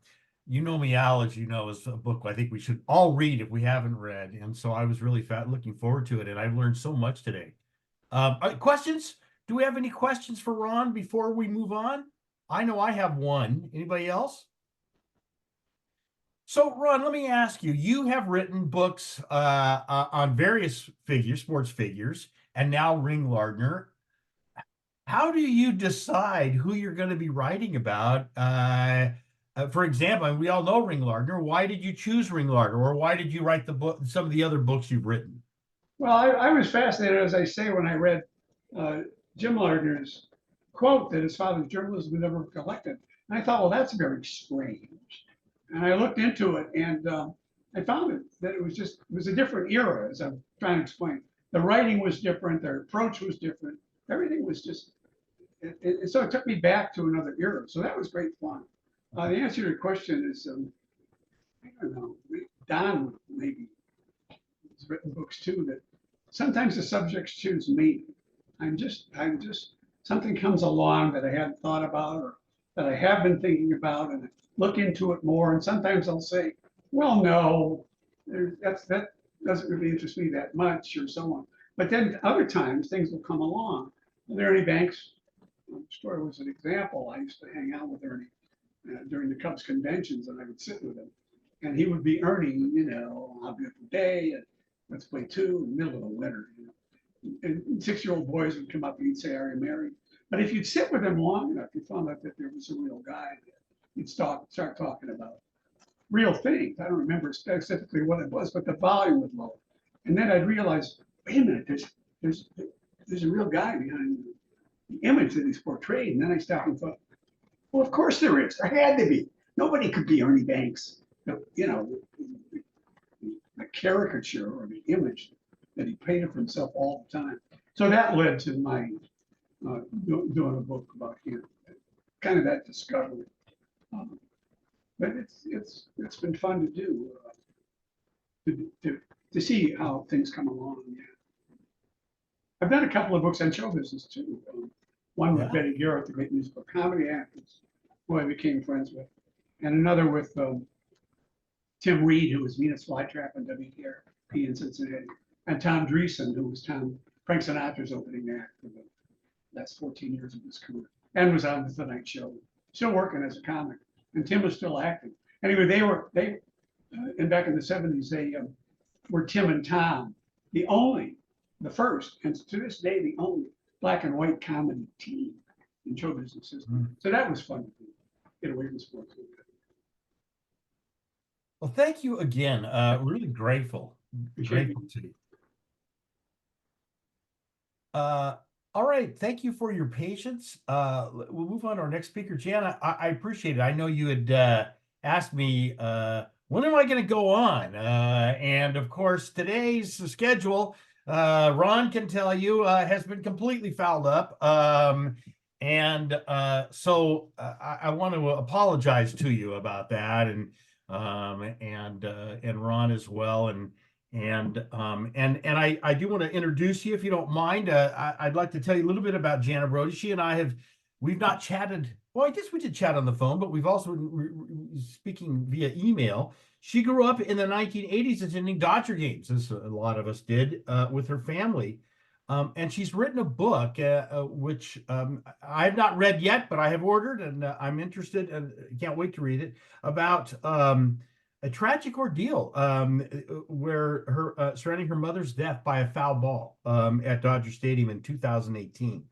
you know me, Al, as you know, is a book I think we should all read if we haven't read. And so I was really looking forward to it, and I've learned so much today. Questions? Do we have any questions for Ron before we move on? I know I have one. Anybody else? So, Ron, let me ask you, you have written books on various figures, sports figures, and now Ring Lardner. How do you decide who you're going to be writing about? For example, we all know Ring Lardner. Why did you choose Ring Lardner, or why did you write the book, some of the other books you've written? Well, I was fascinated, as I say, when I read Jim Lardner's quote that his father's journalism was never collected. And I thought, well, that's very strange. And I looked into it, and I found that it was a different era, as I'm trying to explain. The writing was different, their approach was different. Everything was just, so it took me back to another era. So that was great fun. The answer to your question is, I don't know, Don maybe has written books too that sometimes the subjects choose me. I'm just, something comes along that I hadn't thought about or that I have been thinking about, and I look into it more. And sometimes I'll say, well, no, that doesn't really interest me that much, or so on. But then other times things will come along. Ernie Banks' story was an example. I used to hang out with Ernie during the Cubs conventions, and I would sit with him. And he would be Ernie, I'll be up day, and let's play two in the middle of the winter. And 6-year-old boys would come up and he'd say, are you married? But if you'd sit with him long enough, you found out that there was a real guy. You'd start talking about real things. I don't remember specifically what it was, but the volume was low. And then I'd realize, wait a minute, there's a real guy behind the image that he's portrayed. And then I stopped and thought, well, of course there is. There had to be. Nobody could be Ernie Banks. The caricature or the image that he painted for himself all the time. So that led to my doing a book about him, kind of that discovery. But it's been fun to do, to see how things come along. Yeah. I've done a couple of books on show business too. One with Betty Garrett, the great musical comedy actress, who I became friends with, and another with Tim Reed, who was Venus Flytrap and WKRP in Cincinnati, and Tom Dreesen, who was Frank Sinatra's opening act for the last 14 years of his career, and was on the Tonight Show, still working as a comic. And Tim was still acting. Anyway, and back in the 70s, they were Tim and Tom, the first, and to this day, the only black and white comedy team in show business system. So that was fun to do, get away from sports. Well, thank you again. Really grateful to you. All right. Thank you for your patience. We'll move on to our next speaker. Jana, I appreciate it. I know you had asked me, when am I going to go on? And of course, today's schedule, Ron can tell you, has been completely fouled up. So I want to apologize to you about that, and Ron as well. And I do want to introduce you, if you don't mind. I'd like to tell you a little bit about Jana Brody. She and I we've not chatted. Well, I guess we did chat on the phone, but we've also been speaking via email. She grew up in the 1980s attending Dodger games, as a lot of us did, with her family. And she's written a book, which I have not read yet, but I have ordered, and I'm interested and can't wait to read it, about a tragic ordeal where surrounding her mother's death by a foul ball at Dodger Stadium in 2018.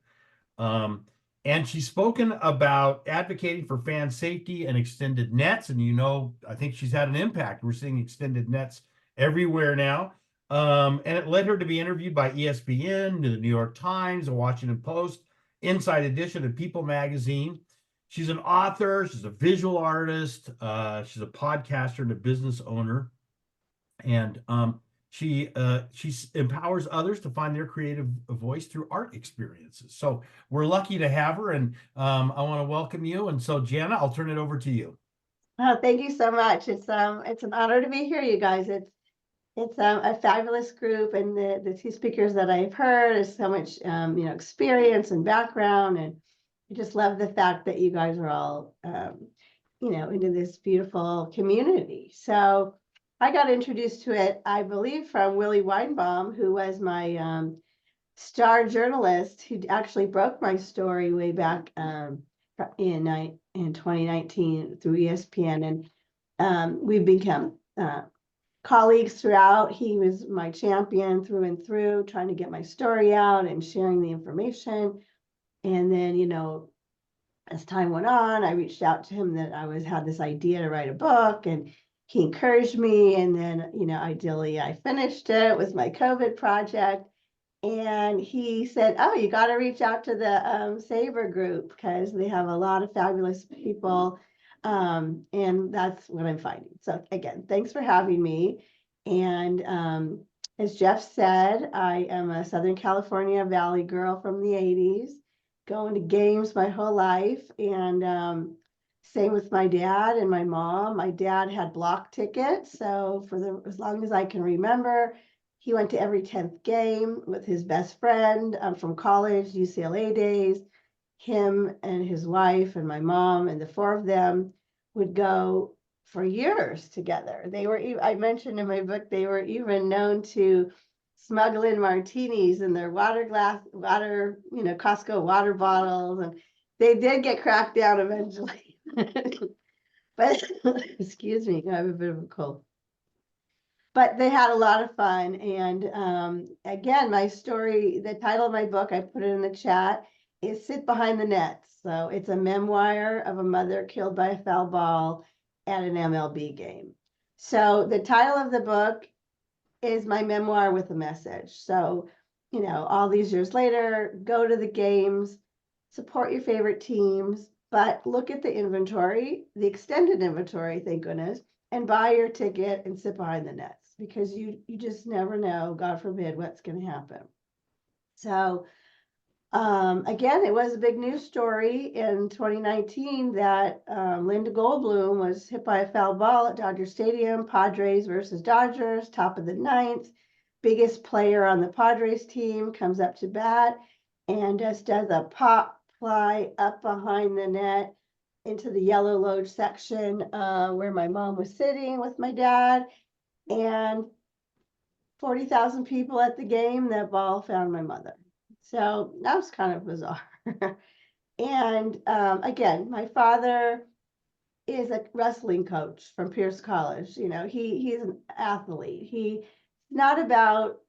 And she's spoken about advocating for fan safety and extended nets. And, I think she's had an impact. We're seeing extended nets everywhere now. And it led her to be interviewed by ESPN, the New York Times, the Washington Post, Inside Edition, and People magazine. She's an author. She's a visual artist. She's a podcaster and a business owner. And she empowers others to find their creative voice through art experiences. So we're lucky to have her, and I want to welcome you. And so, Jana, I'll turn it over to you. Oh, thank you so much. It's an honor to be here, you guys. It's a fabulous group, and the two speakers that I've heard is so much experience and background, and I just love the fact that you guys are all into this beautiful community. So I got introduced to it, I believe, from Willie Weinbaum, who was my star journalist, who actually broke my story way back in 2019 through ESPN, and we've become colleagues throughout. He was my champion through and through, trying to get my story out and sharing the information. And then, as time went on, I reached out to him that had this idea to write a book, and he encouraged me. And then, ideally, I finished it with my COVID project. And he said, oh, you got to reach out to the SABR group because they have a lot of fabulous people. And that's what I'm finding. So again, thanks for having me. And as Jeff said, I am a Southern California Valley girl from the 80s, going to games my whole life. And same with my dad and my mom. My dad had block tickets. So as long as I can remember, he went to every 10th game with his best friend from college, UCLA days. Him and his wife and my mom and the four of them would go for years together. I mentioned in my book, they were even known to smuggle in martinis in their Costco water bottles. And they did get cracked down eventually. But excuse me, I have a bit of a cold. But they had a lot of fun. And again, my story, the title of my book, I put it in the chat, is Sit Behind the Nets. So it's a memoir of a mother killed by a foul ball at an MLB game. So the title of the book is my memoir with a message. So, all these years later, go to the games, support your favorite teams, but look at the inventory, the extended inventory, thank goodness, and buy your ticket and sit behind the nets, because you just never know, God forbid, what's going to happen. So again, it was a big news story in 2019 that Linda Goldblum was hit by a foul ball at Dodger Stadium, Padres versus Dodgers, top of the ninth. Biggest player on the Padres team comes up to bat and just does a pop fly up behind the net into the yellow loge section where my mom was sitting with my dad, and 40,000 people at the game. That ball found my mother. So that was kind of bizarre. And again, my father is a wrestling coach from Pierce College. He's an athlete. He's not about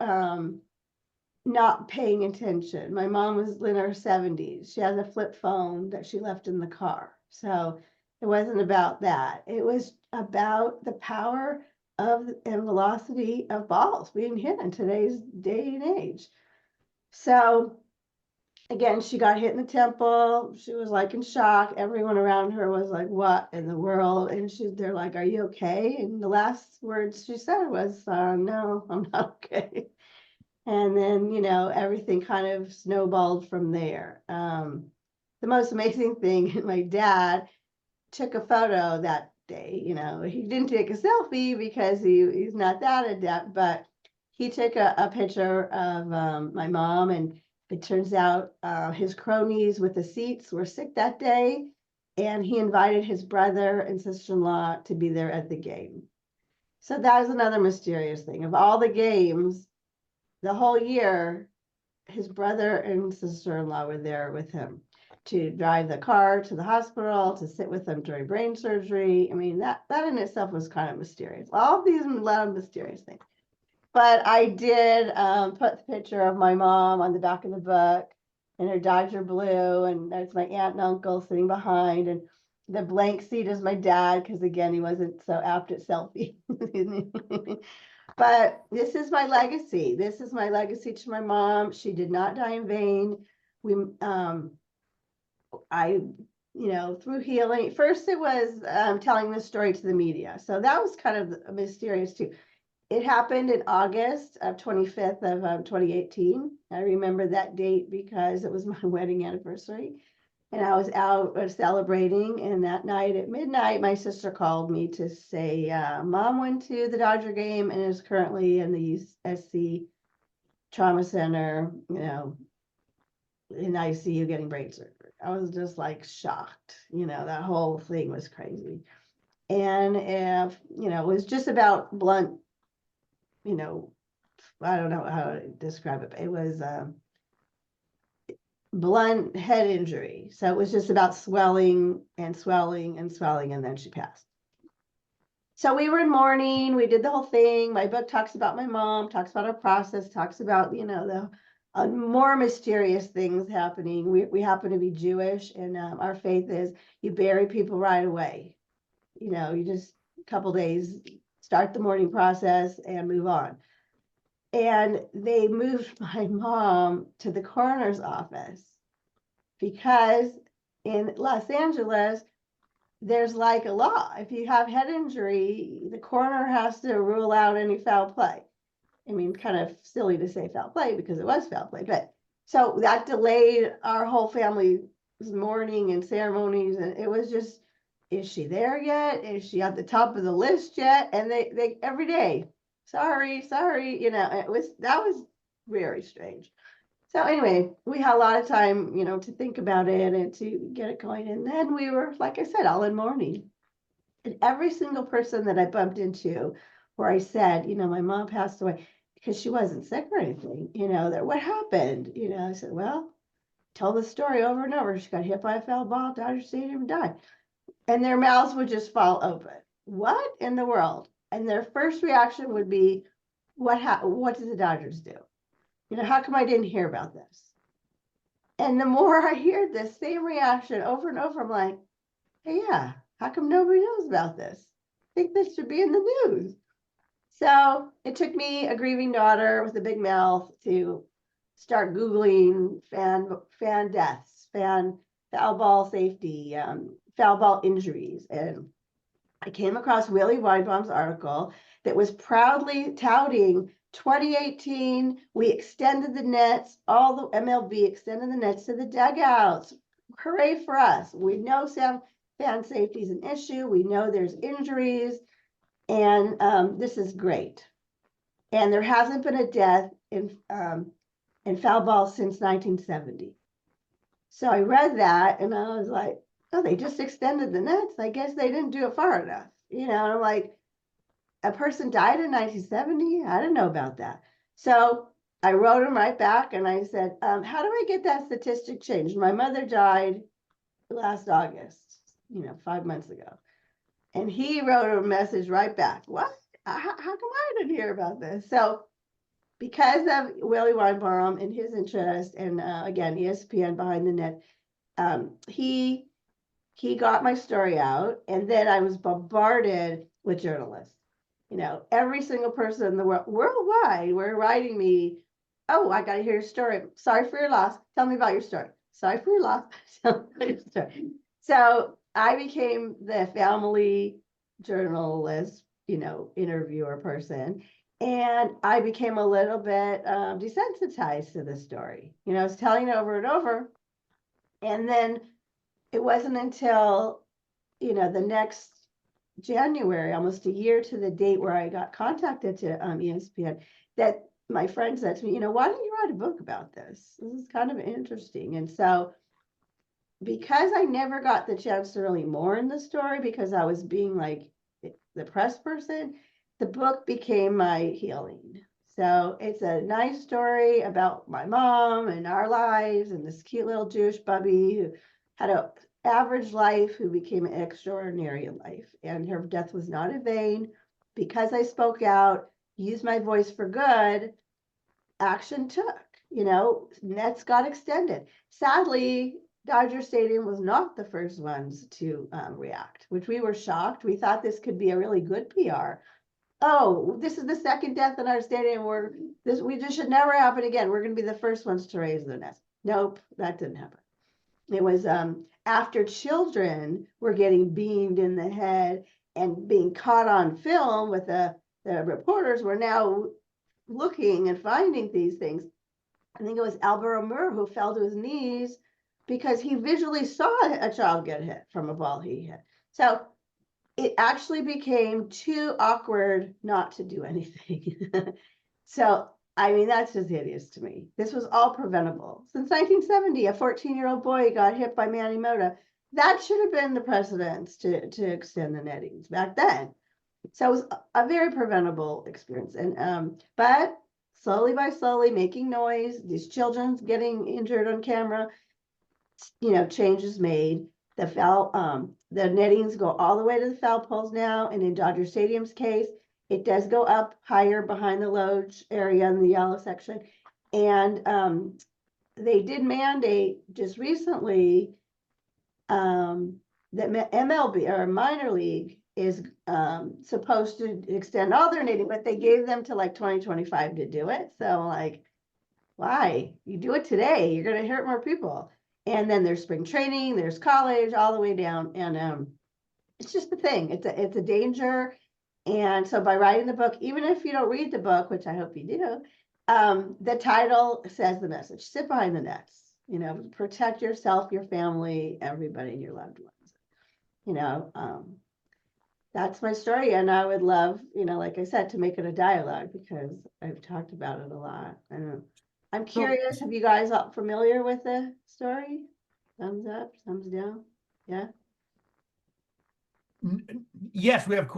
not paying attention. My mom was in her 70s. She has a flip phone that she left in the car. So it wasn't about that. It was about the power of and velocity of balls being hit in today's day and age. So again, she got hit in the temple. She was like in shock. Everyone around her was like, what in the world? And they're like, are you okay? And the last words she said was, no, I'm not okay. And then, everything kind of snowballed from there. The most amazing thing, my dad took a photo that day. He didn't take a selfie because he's not that adept, but he took a picture of my mom, and it turns out his cronies with the seats were sick that day, and he invited his brother and sister-in-law to be there at the game. So that was another mysterious thing. Of all the games, the whole year, his brother and sister-in-law were there with him to drive the car to the hospital, to sit with them during brain surgery. I mean, that in itself was kind of mysterious. All of these, a lot of mysterious things. But I did put the picture of my mom on the back of the book in her Dodger blue, and there's my aunt and uncle sitting behind, and the blank seat is my dad, because again, he wasn't so apt at selfie. But this is my legacy. This is my legacy to my mom. She did not die in vain. I through healing. First, it was telling the story to the media. So that was kind of mysterious too. It happened in August of 25th of 2018. I remember that date because it was my wedding anniversary. And I was out celebrating. And that night at midnight, my sister called me to say, Mom went to the Dodger game and is currently in the USC Trauma Center, in ICU getting brain surgery. I was just like shocked. That whole thing was crazy. And if, it was just about blunt, I don't know how to describe it, but it was blunt head injury. So it was just about swelling and swelling and swelling, and then she passed. So we were in mourning. We did the whole thing. My book talks about my mom, talks about our process, talks about, the more mysterious things happening. We happen to be Jewish, and our faith is you bury people right away. You just a couple days, start the mourning process and move on. And they moved my mom to the coroner's office because in Los Angeles, there's like a law. If you have head injury, the coroner has to rule out any foul play. I mean, kind of silly to say foul play because it was foul play, but so that delayed our whole family's mourning and ceremonies. And it was just, is she there yet? Is she at the top of the list yet? And they every day, sorry, that was very strange. So anyway, we had a lot of time, to think about it and to get it going. And then we were, like I said, all in mourning. And every single person that I bumped into where I said, my mom passed away because she wasn't sick or anything, that what happened? I said, well, tell the story over and over. She got hit by a foul ball, Dodger Stadium, and died. And their mouths would just fall open. What in the world? And their first reaction would be, what did the Dodgers do? How come I didn't hear about this? And the more I hear this same reaction over and over, I'm like, hey, yeah, how come nobody knows about this? I think this should be in the news. So it took me, a grieving daughter with a big mouth, to start Googling fan deaths, foul ball safety, foul ball injuries. And I came across Willie Weinbaum's article that was proudly touting 2018, we extended the nets, all the MLB extended the nets to the dugouts. Hooray for us. We know fan safety is an issue. We know there's injuries, and this is great. And there hasn't been a death in foul ball since 1970. So I read that and I was like, oh, they just extended the nets. I guess they didn't do it far enough. And I'm like, a person died in 1970? I didn't know about that. So I wrote him right back and I said, how do I get that statistic changed? My mother died last August, 5 months ago. And he wrote a message right back. What? How come I didn't hear about this? So because of Willie Weinbaum and his interest, and again, ESPN behind the net, he got my story out, and then I was bombarded with journalists. Every single person in the world, worldwide, were writing me, oh, I got to hear your story. Sorry for your loss. Tell me about your story. Sorry for your loss. Tell me about your story. So I became the family journalist, interviewer person. And I became a little bit desensitized to the story. I was telling it over and over. And then it wasn't until, the next January, almost a year to the date where I got contacted to ESPN, that my friend said to me, why don't you write a book about this? This is kind of interesting. And so because I never got the chance to really mourn the story because I was being like the press person, the book became my healing. So it's a nice story about my mom and our lives and this cute little Jewish bubby who had an average life, who became extraordinary in life. And her death was not in vain. Because I spoke out, used my voice for good, action took. Nets got extended. Sadly, Dodger Stadium was not the first ones to react, which we were shocked. We thought this could be a really good PR. Oh, this is the second death in our stadium we just should never happen again. We're going to be the first ones to raise the nets. Nope, that didn't happen. It was after children were getting beamed in the head and being caught on film with the reporters were now looking and finding these things. I think it was Albert Amur who fell to his knees because he visually saw a child get hit from a ball he hit. So it actually became too awkward not to do anything. So, I mean, that's just hideous to me. This was all preventable. Since 1970, a 14-year-old boy got hit by Manny Mota. That should have been the precedence to extend the nettings back then. So it was a very preventable experience. And but slowly by slowly making noise, these children getting injured on camera, changes made. The nettings go all the way to the foul poles now. And in Dodger Stadium's case, it does go up higher behind the loge area in the yellow section. And they did mandate just recently that MLB or minor league is supposed to extend all their netting, but they gave them to like 2025 to do it. So like, why? You do it today, you're going to hurt more people. And then there's spring training, there's college, all the way down. And it's just the thing. It's a danger. And so by writing the book, even if you don't read the book, which I hope you do, the title says the message. Sit behind the nets. Protect yourself, your family, everybody, and your loved ones. That's my story. And I would love, like I said, to make it a dialogue because I've talked about it a lot. I'm curious, have you guys all familiar with the story? Thumbs up, thumbs down? Yeah. Yes, we have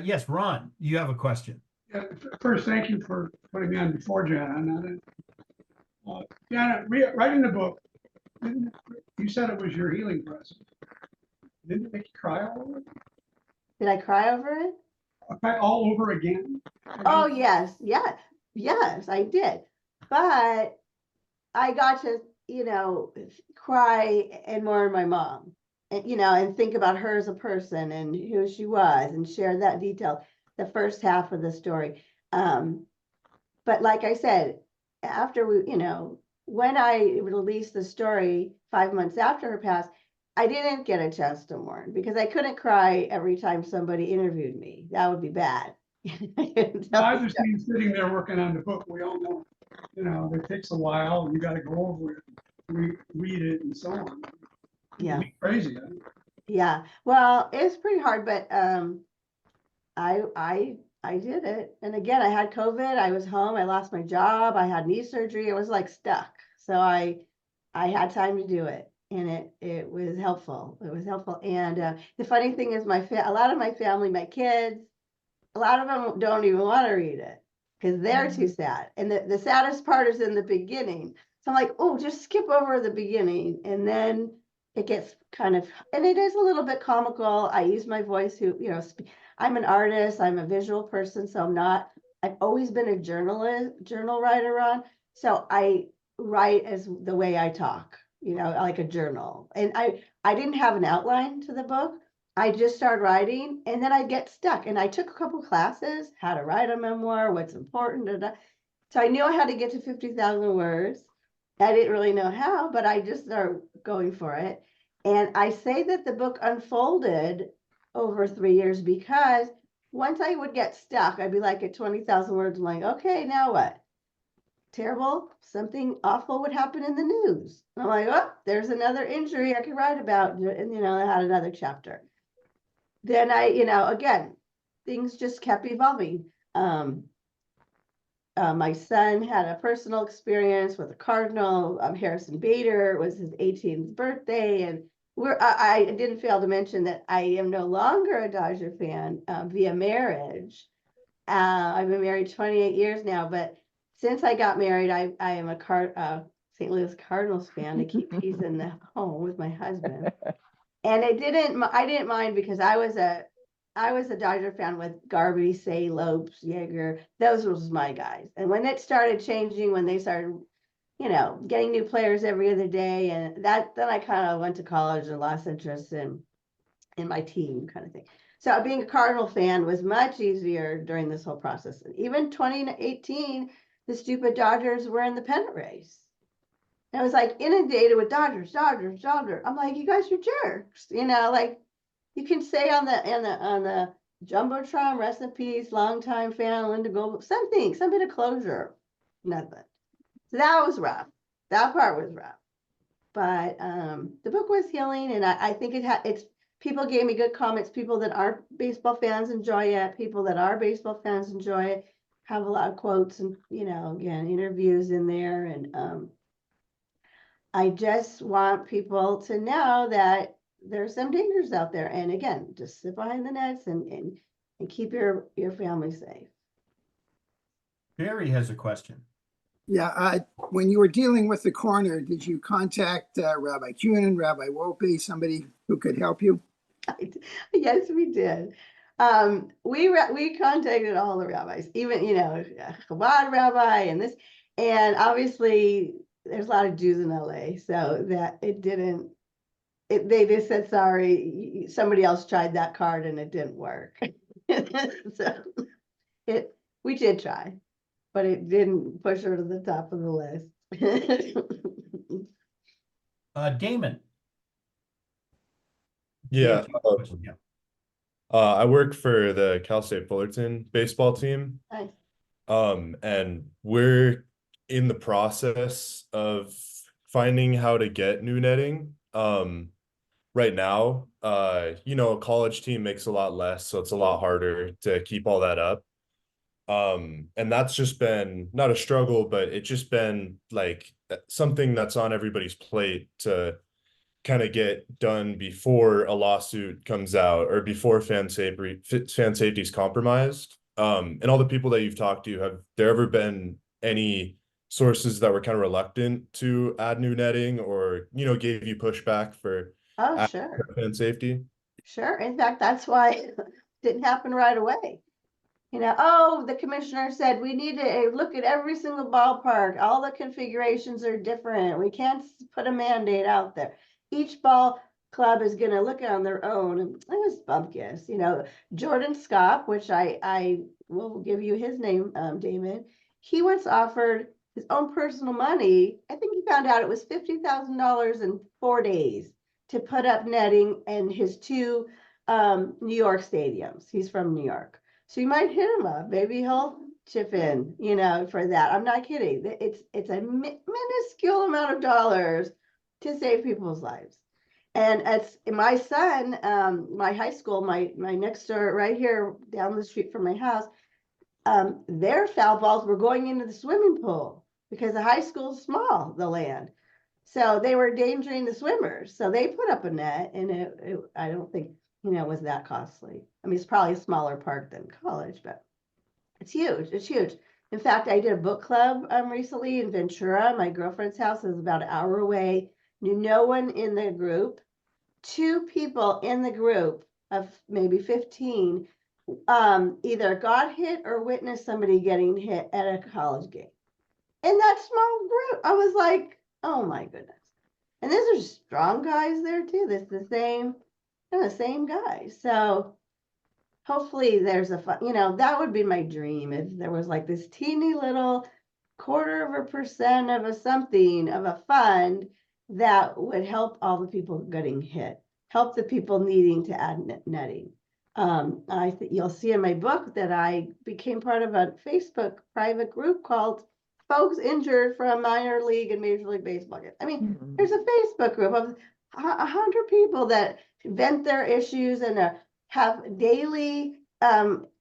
yes, Ron, you have a question. Yeah, first, thank you for putting me on before Jana. Jana, writing the book, you said it was your healing process. Didn't it make you cry all over it? Did I cry over it? Cry all over again? Oh, yes. Yes, I did. But I got to, cry and mourn my mom and, and think about her as a person and who she was and share that detail, the first half of the story. But like I said, after when I released the story 5 months after her pass, I didn't get a chance to mourn because I couldn't cry every time somebody interviewed me. That would be bad. I just mean sitting there working on the book. We all know, it takes a while and you got to go over it, read it and so on. Yeah. It'd be crazy. Huh? Yeah. Well, it's pretty hard, but I did it. And again, I had COVID. I was home. I lost my job. I had knee surgery. I was like stuck. So I had time to do it. And it was helpful. It was helpful. And the funny thing is a lot of my family, my kids, a lot of them don't even want to read it because they're too sad. And the saddest part is in the beginning. So I'm like, oh, just skip over the beginning. And then it gets and it is a little bit comical. I use my voice I'm an artist. I'm a visual person. So I've always been a journal writer on. So I write as the way I talk, like a journal. And I didn't have an outline to the book. I just started writing and then I get stuck. And I took a couple classes, how to write a memoir, what's important. So I knew I had to get to 50,000 words. I didn't really know how, but I just started going for it. And I say that the book unfolded over 3 years because once I would get stuck, I'd be like at 20,000 words. I'm like, okay, now what? Terrible, something awful would happen in the news. I'm like, oh, there's another injury I could write about. And, I had another chapter. Then again, things just kept evolving. My son had a personal experience with a Cardinal. Harrison Bader. It was his 18th birthday. And I didn't fail to mention that I am no longer a Dodger fan via marriage. I've been married 28 years now, but since I got married, I am a St. Louis Cardinals fan to keep peace in the home with my husband. And I didn't mind because I was a Dodger fan with Garvey, Say, Lopes, Yeager. Those was my guys. And when it started changing, when they started, getting new players every other day, and then I kind of went to college and lost interest in my team kind of thing. So being a Cardinal fan was much easier during this whole process. And even 2018, the stupid Dodgers were in the pennant race. And I was like inundated with Dodgers. I'm like, you guys are jerks, like you can say on the Jumbotron, rest in peace, longtime fan, Linda Gold, something, some bit of closure. Nothing. So that was rough. That part was rough. But the book was healing, and I think it's people gave me good comments. People that aren't baseball fans enjoy it. People that are baseball fans enjoy it. Have a lot of quotes and, again, interviews in there. And I just want people to know that there's some dangers out there. And again, just sit behind the nets and keep your family safe. Barry has a question. Yeah, when you were dealing with the coroner, did you contact Rabbi Kunin, Rabbi Wolpe, somebody who could help you? Yes, we did. We contacted all the rabbis, even, Chabad rabbi and this, and obviously there's a lot of Jews in LA, so that they just said, sorry, somebody else tried that card and it didn't work. So we did try, but it didn't push her to the top of the list. Damon. Yeah, Yeah. I work for the Cal State Fullerton baseball team. Nice. And we're in the process of finding how to get new netting. Right now, a college team makes a lot less, so it's a lot harder to keep all that up. And that's just been not a struggle, but it's just been like something that's on everybody's plate to kind of get done before a lawsuit comes out or before fan safety is compromised. And all the people that you've talked to, have there ever been any sources that were kind of reluctant to add new netting or, gave you pushback for Sure. fan safety? Sure. In fact, that's why it didn't happen right away. The commissioner said we need to look at every single ballpark. All the configurations are different. We can't put a mandate out there. Each ball club is going to look on their own. And it was bumpkiss. Jordan Scott, which I will give you his name, Damon. He once offered his own personal money. I think he found out it was $50,000 in 4 days to put up netting in his two New York stadiums. He's from New York. So you might hit him up. Maybe he'll chip in, for that. I'm not kidding. It's a minuscule amount of dollars to save people's lives. And it's my son, my high school, my next door right here down the street from my house, their foul balls were going into the swimming pool because the high school's small, the land. So they were endangering the swimmers. So they put up a net, and I don't think, was that costly. I mean, it's probably a smaller park than college, but it's huge. It's huge. In fact, I did a book club recently in Ventura. My girlfriend's house is about an hour away. Knew no one in the group. 2 people in the group of maybe 15 either got hit or witnessed somebody getting hit at a college game. In that small group, I was like, oh my goodness. And these are strong guys there too. This the same guys. So hopefully there's a fun, that would be my dream if there was like this teeny little 0.25% of a fund that would help all the people getting hit, help the people needing to add netting. I think you'll see in my book that I became part of a Facebook private group called Folks Injured from Minor League and Major League Baseball. I mean, there's a Facebook group of 100 people that vent their issues and have daily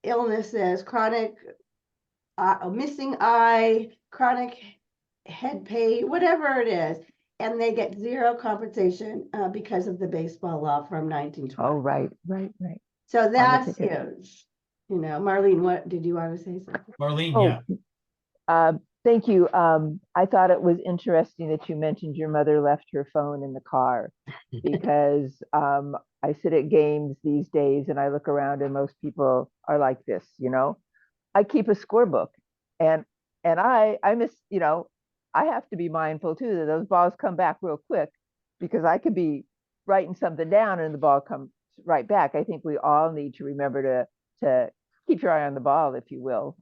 illnesses, chronic missing eye, chronic head pain, whatever it is. And they get zero compensation because of the baseball law from 1920. Oh, right. So that's huge. Marlene, what did you want to say something? Marlene, yeah. Thank you. I thought it was interesting that you mentioned your mother left her phone in the car because I sit at games these days and I look around and most people are like this, I keep a scorebook and I miss, I have to be mindful too that those balls come back real quick because I could be writing something down and the ball comes right back. I think we all need to remember to keep your eye on the ball, if you will.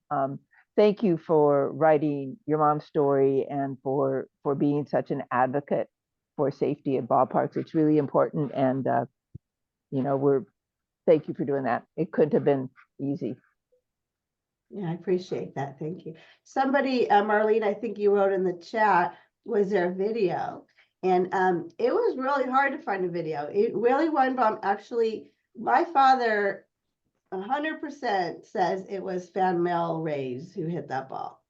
thank you for writing your mom's story and for being such an advocate for safety at ballparks. It's really important, and thank you for doing that. It couldn't have been easy. Yeah, I appreciate that. Thank you. Somebody, Marlene, I think you wrote in the chat, was there a video? And it was really hard to find a video. Willie Weinbaum actually, my father 100% says it was Fan Mel Reyes who hit that ball.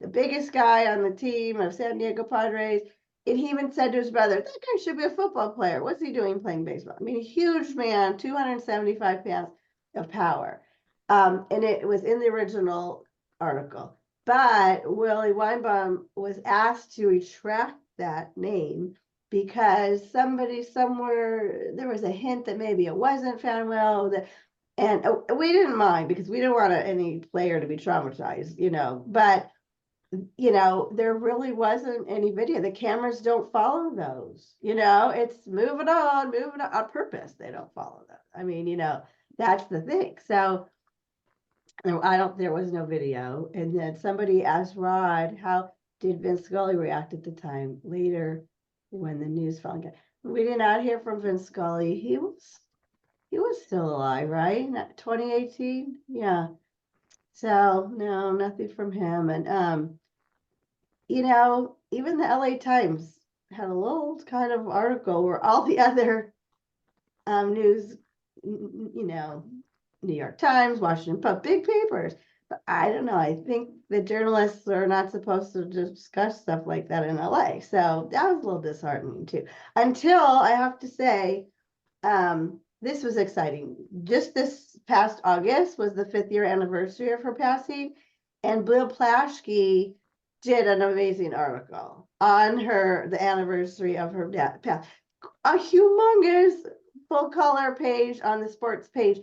The biggest guy on the team of San Diego Padres. And he even said to his brother, that guy should be a football player. What's he doing playing baseball? I mean, a huge man, 275 pounds of power. And it was in the original article. But Willie Weinbaum was asked to retract that name because somebody somewhere, there was a hint that maybe it wasn't Fanuel. And we didn't mind because we didn't want any player to be traumatized, but there really wasn't any video. The cameras don't follow those, it's moving on purpose. They don't follow that. I mean, that's the thing. So there was no video. And then somebody asked Rod, how did Vince Scully react at the time? Later, when the news finally got, we did not hear from Vince Scully. He was still alive, right? 2018? Yeah. So no, nothing from him. And even the LA Times had a little kind of article where all the other news, New York Times, Washington Post, big papers. But I don't know. I think the journalists are not supposed to discuss stuff like that in LA. So that was a little disheartening too. Until I have to say, this was exciting. Just this past August was the 5th year anniversary of her passing, and Bill Plaschke did an amazing article on the anniversary of her death. A humongous full color page on the sports page,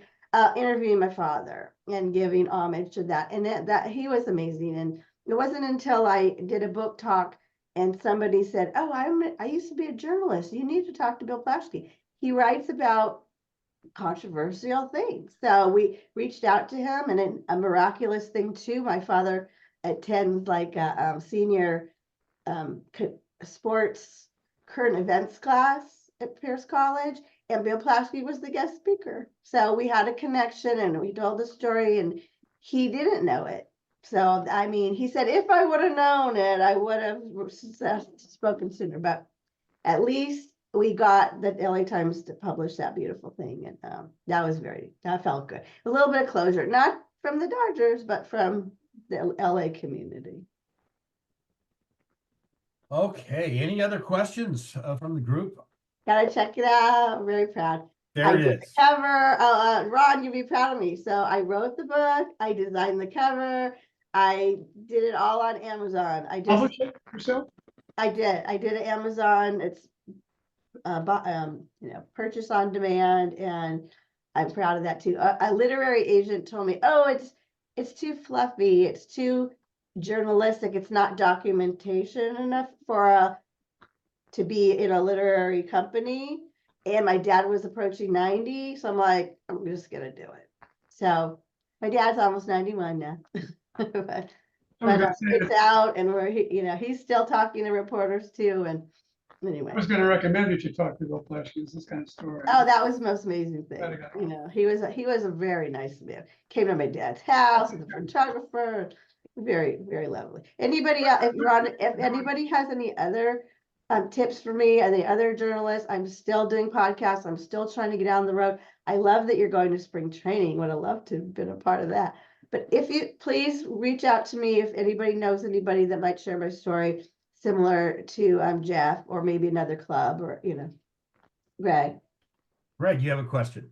interviewing my father and giving homage to that. And that he was amazing. And it wasn't until I did a book talk and somebody said, "Oh, I used to be a journalist. You need to talk to Bill Plaschke. He writes about controversial things." So we reached out to him, and a miraculous thing too. My father attends like a senior sports current events class at Pierce College, and Bill Plaschke was the guest speaker. So we had a connection, and we told the story, and he didn't know it. So I mean, he said, if I would have known it, I would have spoken sooner. But at least we got the LA Times to publish that beautiful thing. And that felt good. A little bit of closure, not from the Dodgers, but from the LA community. Okay, any other questions from the group? Gotta check it out. I'm very proud. There it is. The cover, Ron, you'd be proud of me. So I wrote the book, I designed the cover, I did it all on Amazon. Publish it yourself? I did it Amazon. It's purchase on demand, and I'm proud of that too. A literary agent told me, "Oh, it's too fluffy. It's too journalistic. It's not documentation enough to be in a literary company." And my dad was approaching 90, so I'm like, I'm just gonna do it. So my dad's almost 91 now, but it's out, and he's still talking to reporters too, and. Anyway, I was going to recommend that you talk to Bill Plaschke. This kind of story. Oh, that was the most amazing thing. He was a very nice man. Came to my dad's house, a photographer, very, very lovely. Anybody else, if anybody has any other tips for me, any other journalists, I'm still doing podcasts. I'm still trying to get down the road. I love that you're going to spring training. Would have loved to have been a part of that. But if you please reach out to me if anybody knows anybody that might share my story, similar to Jeff, or maybe another club, or Greg. Greg, you have a question?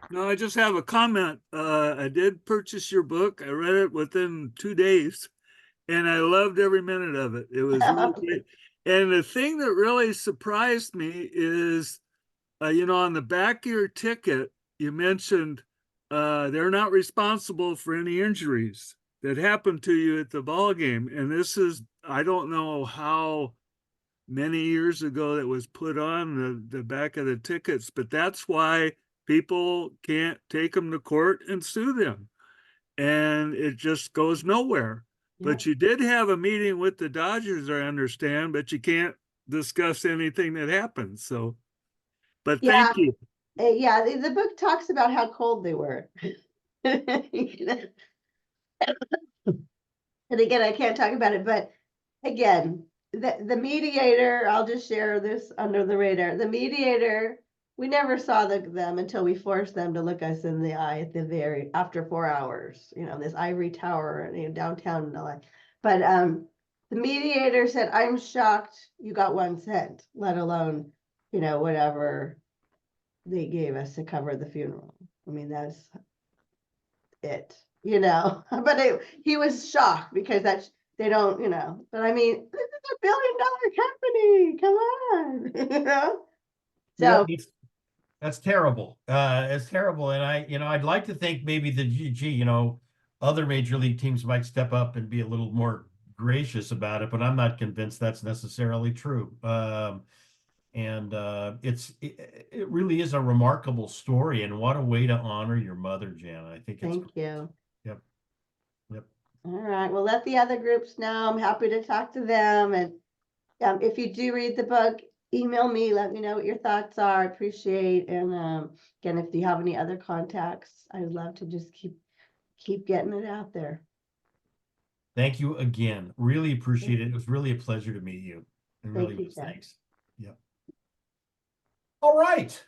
No, I just have a comment. I did purchase your book. I read it within 2 days, and I loved every minute of it. It was really great. And the thing that really surprised me is, on the back of your ticket, you mentioned they're not responsible for any injuries that happened to you at the ball game. And this is, I don't know how many years ago that was put on the back of the tickets, but that's why people can't take them to court and sue them. And it just goes nowhere. But you did have a meeting with the Dodgers, I understand, but you can't discuss anything that happened. So, but Yeah. thank you. Yeah, the book talks about how cold they were. You know? And again, I can't talk about it, but again, the mediator, I'll just share this under the radar. The mediator, we never saw them until we forced them to look us in the eye at the after 4 hours, you know, this ivory tower, you know, downtown and all that. But the mediator said, I'm shocked you got 1 cent, let alone, you know, whatever they gave us to cover the funeral. I mean, that's it, you know. But he was shocked because they don't, you know. But I mean, this is $1 billion company. Come on, you know. So That's terrible. It's terrible, and I'd like to think maybe the you know, other major league teams might step up and be a little more gracious about it, but I'm not convinced that's necessarily true. And it really is a remarkable story, and what a way to honor your mother, Jana. I think it's thank you. Yep. All right. Well, let the other groups know. I'm happy to talk to them. And if you do read the book, email me. Let me know what your thoughts are. I appreciate. And again, if you have any other contacts, I'd love to just keep getting it out there. Thank you again. Really appreciate it. It was really a pleasure to meet you. It really was. Thanks. Yep. All right.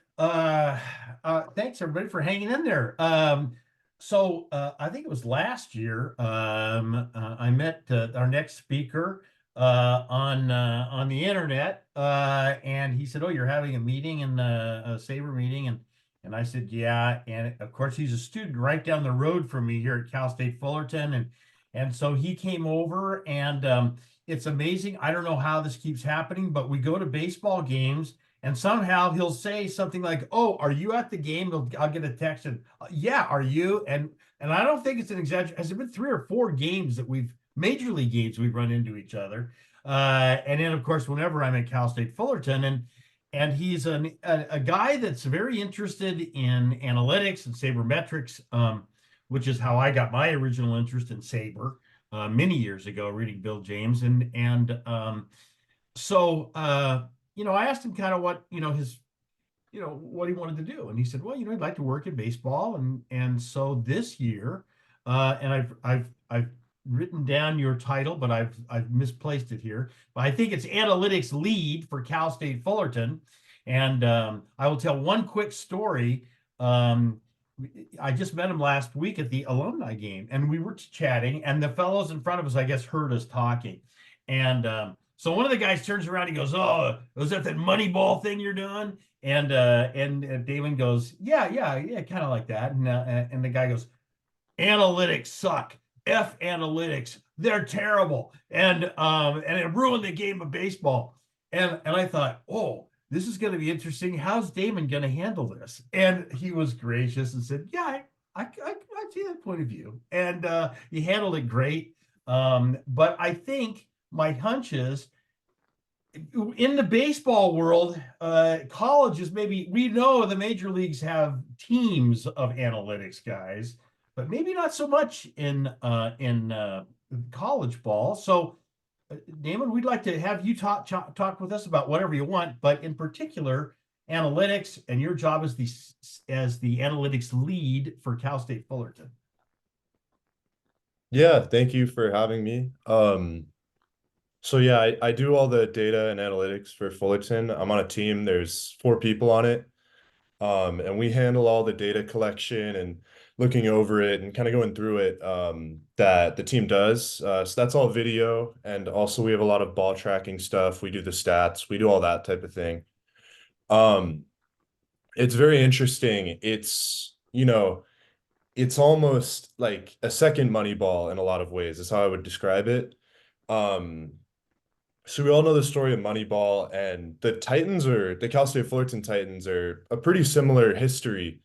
Thanks everybody for hanging in there. So I think it was last year, I met our next speaker on the internet, and he said, "Oh, you're having a meeting in a SABR meeting," and I said, "Yeah." And of course, he's a student right down the road from me here at Cal State Fullerton, and so he came over, and it's amazing. I don't know how this keeps happening, but we go to baseball games. And somehow he'll say something like, "Oh, are you at the game?" I'll get a text and, "Yeah, are you?" And I don't think it's an exaggeration. Has it been 3 or 4 games that major league games we've run into each other? And then of course, whenever I'm at Cal State Fullerton, and he's a guy that's very interested in analytics and sabermetrics, which is how I got my original interest in SABR many years ago, reading Bill James, so. I asked him kind of what, what he wanted to do. And he said, well, he'd like to work in baseball. And so this year, and I've written down your title, but I've misplaced it here. But I think it's analytics lead for Cal State Fullerton. And I will tell one quick story. I just met him last week at the alumni game, and we were chatting, and the fellows in front of us, I guess, heard us talking. And so one of the guys turns around, he goes, "Oh, was that Moneyball thing you're doing?" And Damon goes, "Yeah, kind of like that." And the guy goes, "Analytics suck. F analytics. They're terrible. And it ruined the game of baseball." And I thought, "Oh, this is going to be interesting. How's Damon going to handle this?" And he was gracious and said, "Yeah, I see that point of view." And he handled it great. But I think my hunch is, in the baseball world, colleges, maybe we know the major leagues have teams of analytics guys, but maybe not so much in college ball. So, Damon, we'd like to have you talk with us about whatever you want, but in particular, analytics, and your job as the analytics lead for Cal State Fullerton. Yeah, thank you for having me. So yeah, I do all the data and analytics for Fullerton. I'm on a team. There's 4 people on it. And we handle all the data collection and looking over it and kind of going through it that the team does. So that's all video. And also we have a lot of ball tracking stuff. We do the stats. We do all that type of thing. It's very interesting. It's almost like a second Moneyball in a lot of ways, is how I would describe it. So we all know the story of Moneyball, and the Cal State Fullerton Titans are a pretty similar history.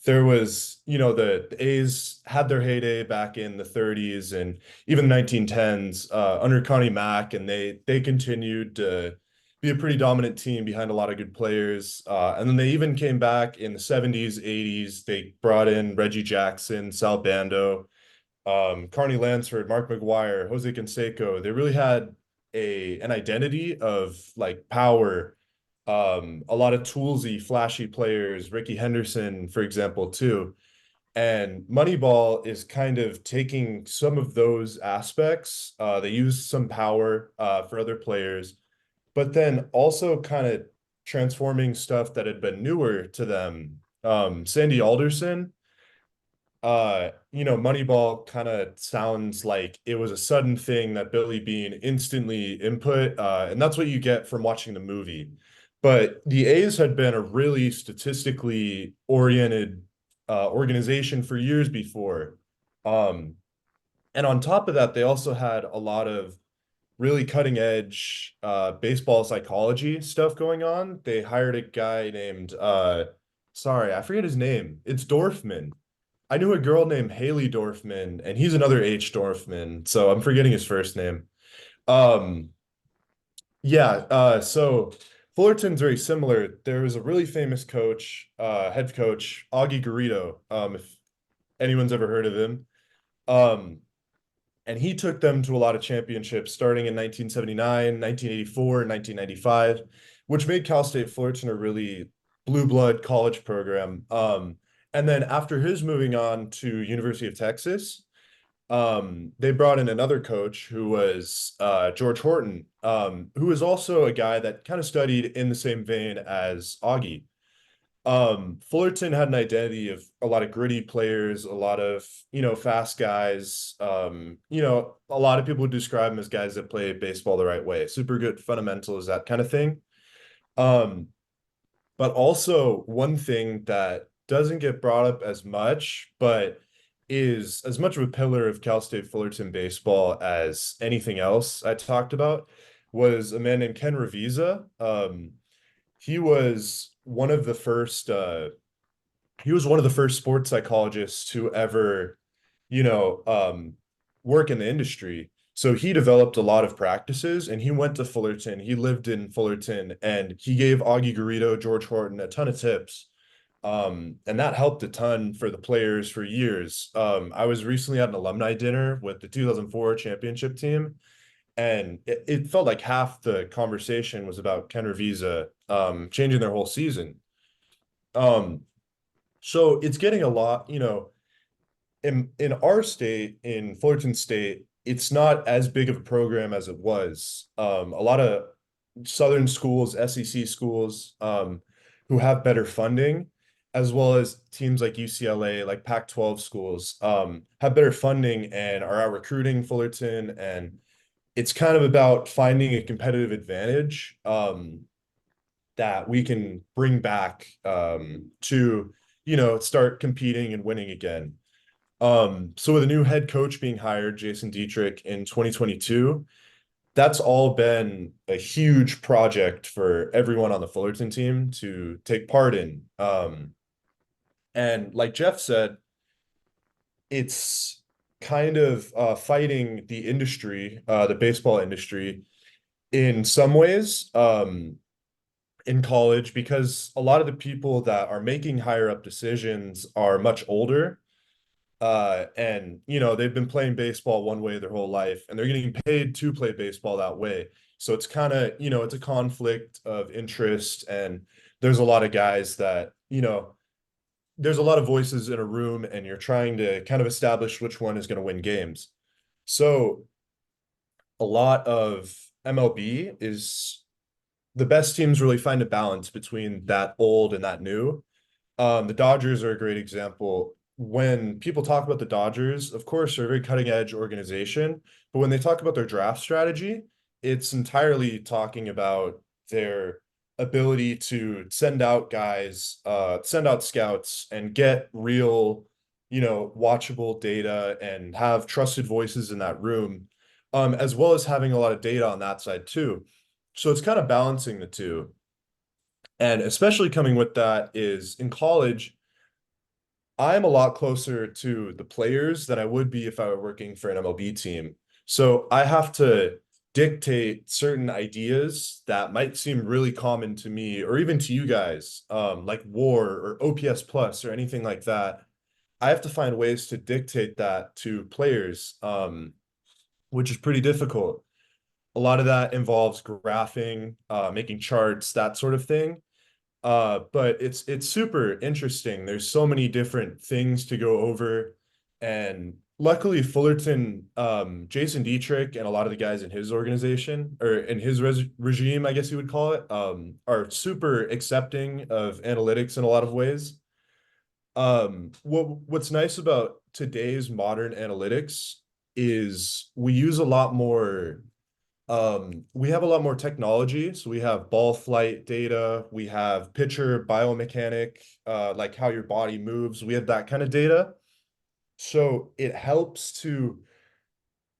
There was, the A's had their heyday back in the 30s and even 1910s under Connie Mack, and they continued to be a pretty dominant team behind a lot of good players. And then they even came back in the 70s, 80s. They brought in Reggie Jackson, Sal Bando. Carney Lansford, Mark McGuire, Jose Canseco. They really had an identity of like power. A lot of toolsy, flashy players, Ricky Henderson, for example, too. And Moneyball is kind of taking some of those aspects. They use some power for other players, but then also kind of transforming stuff that had been newer to them. Sandy Alderson, Moneyball kind of sounds like it was a sudden thing that Billy Bean instantly input, and that's what you get from watching the movie. But the A's had been a really statistically oriented organization for years before. And on top of that, they also had a lot of really cutting edge baseball psychology stuff going on. They hired a guy named sorry, I forget his name. It's Dorfman. I knew a girl named Haley Dorfman, and he's another H Dorfman, so I'm forgetting his first name. So Fullerton's very similar. There was a really famous coach, head coach, Augie Garrido, if anyone's ever heard of him. And he took them to a lot of championships starting in 1979, 1984, and 1995, which made Cal State Fullerton a really blue blood college program. And then after his moving on to University of Texas, they brought in another coach who was George Horton, who was also a guy that kind of studied in the same vein as Augie. Fullerton had an identity of a lot of gritty players, a lot of, fast guys. A lot of people would describe them as guys that play baseball the right way, super good fundamentals, that kind of thing. But also one thing that doesn't get brought up as much, but is as much of a pillar of Cal State Fullerton baseball as anything else I talked about, was a man named Ken Revisa. He was one of the first sports psychologists to ever, work in the industry. So he developed a lot of practices, and he went to Fullerton. He lived in Fullerton, and he gave Augie Garrido, George Horton a ton of tips. And that helped a ton for the players for years. I was recently at an alumni dinner with the 2004 championship team, and it felt like half the conversation was about Ken Revisa changing their whole season. So it's getting a lot, in our state, in Fullerton State, it's not as big of a program as it was. A lot of Southern schools, SEC schools, who have better funding, as well as teams like UCLA, like Pac-12 schools, have better funding and are out recruiting Fullerton. And it's kind of about finding a competitive advantage that we can bring back to, start competing and winning again. So with a new head coach being hired, Jason Dietrich, in 2022, that's all been a huge project for everyone on the Fullerton team to take part in. And like Jeff said, it's kind of fighting the industry, the baseball industry, in some ways, in college, because a lot of the people that are making higher up decisions are much older. And they've been playing baseball one way their whole life, and they're getting paid to play baseball that way. So it's kind of, it's a conflict of interest, and there's a lot of guys that, there's a lot of voices in a room, and you're trying to kind of establish which one is going to win games. So a lot of MLB is the best teams really find a balance between that old and that new. The Dodgers are a great example. When people talk about the Dodgers, of course, they're a very cutting edge organization, but when they talk about their draft strategy, it's entirely talking about their ability to send out guys, send out scouts, and get real, watchable data and have trusted voices in that room, as well as having a lot of data on that side too. So it's kind of balancing the two. And especially coming with that is in college, I'm a lot closer to the players than I would be if I were working for an MLB team. So I have to dictate certain ideas that might seem really common to me or even to you guys, like WAR or OPS plus or anything like that. I have to find ways to dictate that to players, which is pretty difficult. A lot of that involves graphing, making charts, that sort of thing. But it's super interesting. There's so many different things to go over. And luckily Fullerton, Jason Dietrich and a lot of the guys in his organization or in his regime, I guess you would call it, are super accepting of analytics in a lot of ways. What's nice about today's modern analytics is we have a lot more technology. So we have ball flight data, we have pitcher biomechanic, like how your body moves. We have that kind of data. So it helps to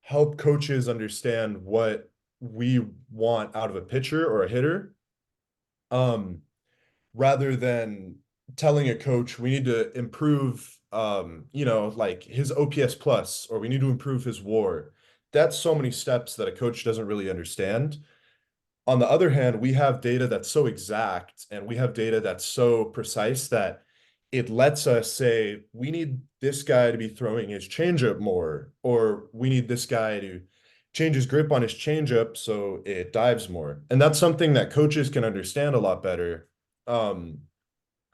help coaches understand what we want out of a pitcher or a hitter. Rather than telling a coach we need to improve like his OPS plus, or we need to improve his WAR. That's so many steps that a coach doesn't really understand. On the other hand, we have data that's so exact and we have data that's so precise that it lets us say we need this guy to be throwing his changeup more, or we need this guy to change his grip on his changeup so it dives more. And that's something that coaches can understand a lot better,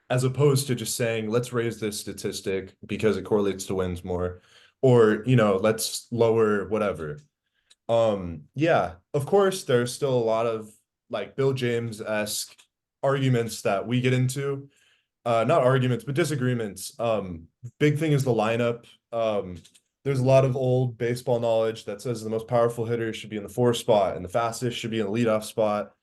as opposed to just saying, let's raise this statistic because it correlates to wins more, or, let's lower whatever. Yeah, of course, there's still a lot of like Bill James-esque arguments that we get into. Not arguments, but disagreements. Big thing is the lineup. There's a lot of old baseball knowledge that says the most powerful hitter should be in the 4 spot and the fastest should be in the leadoff spot.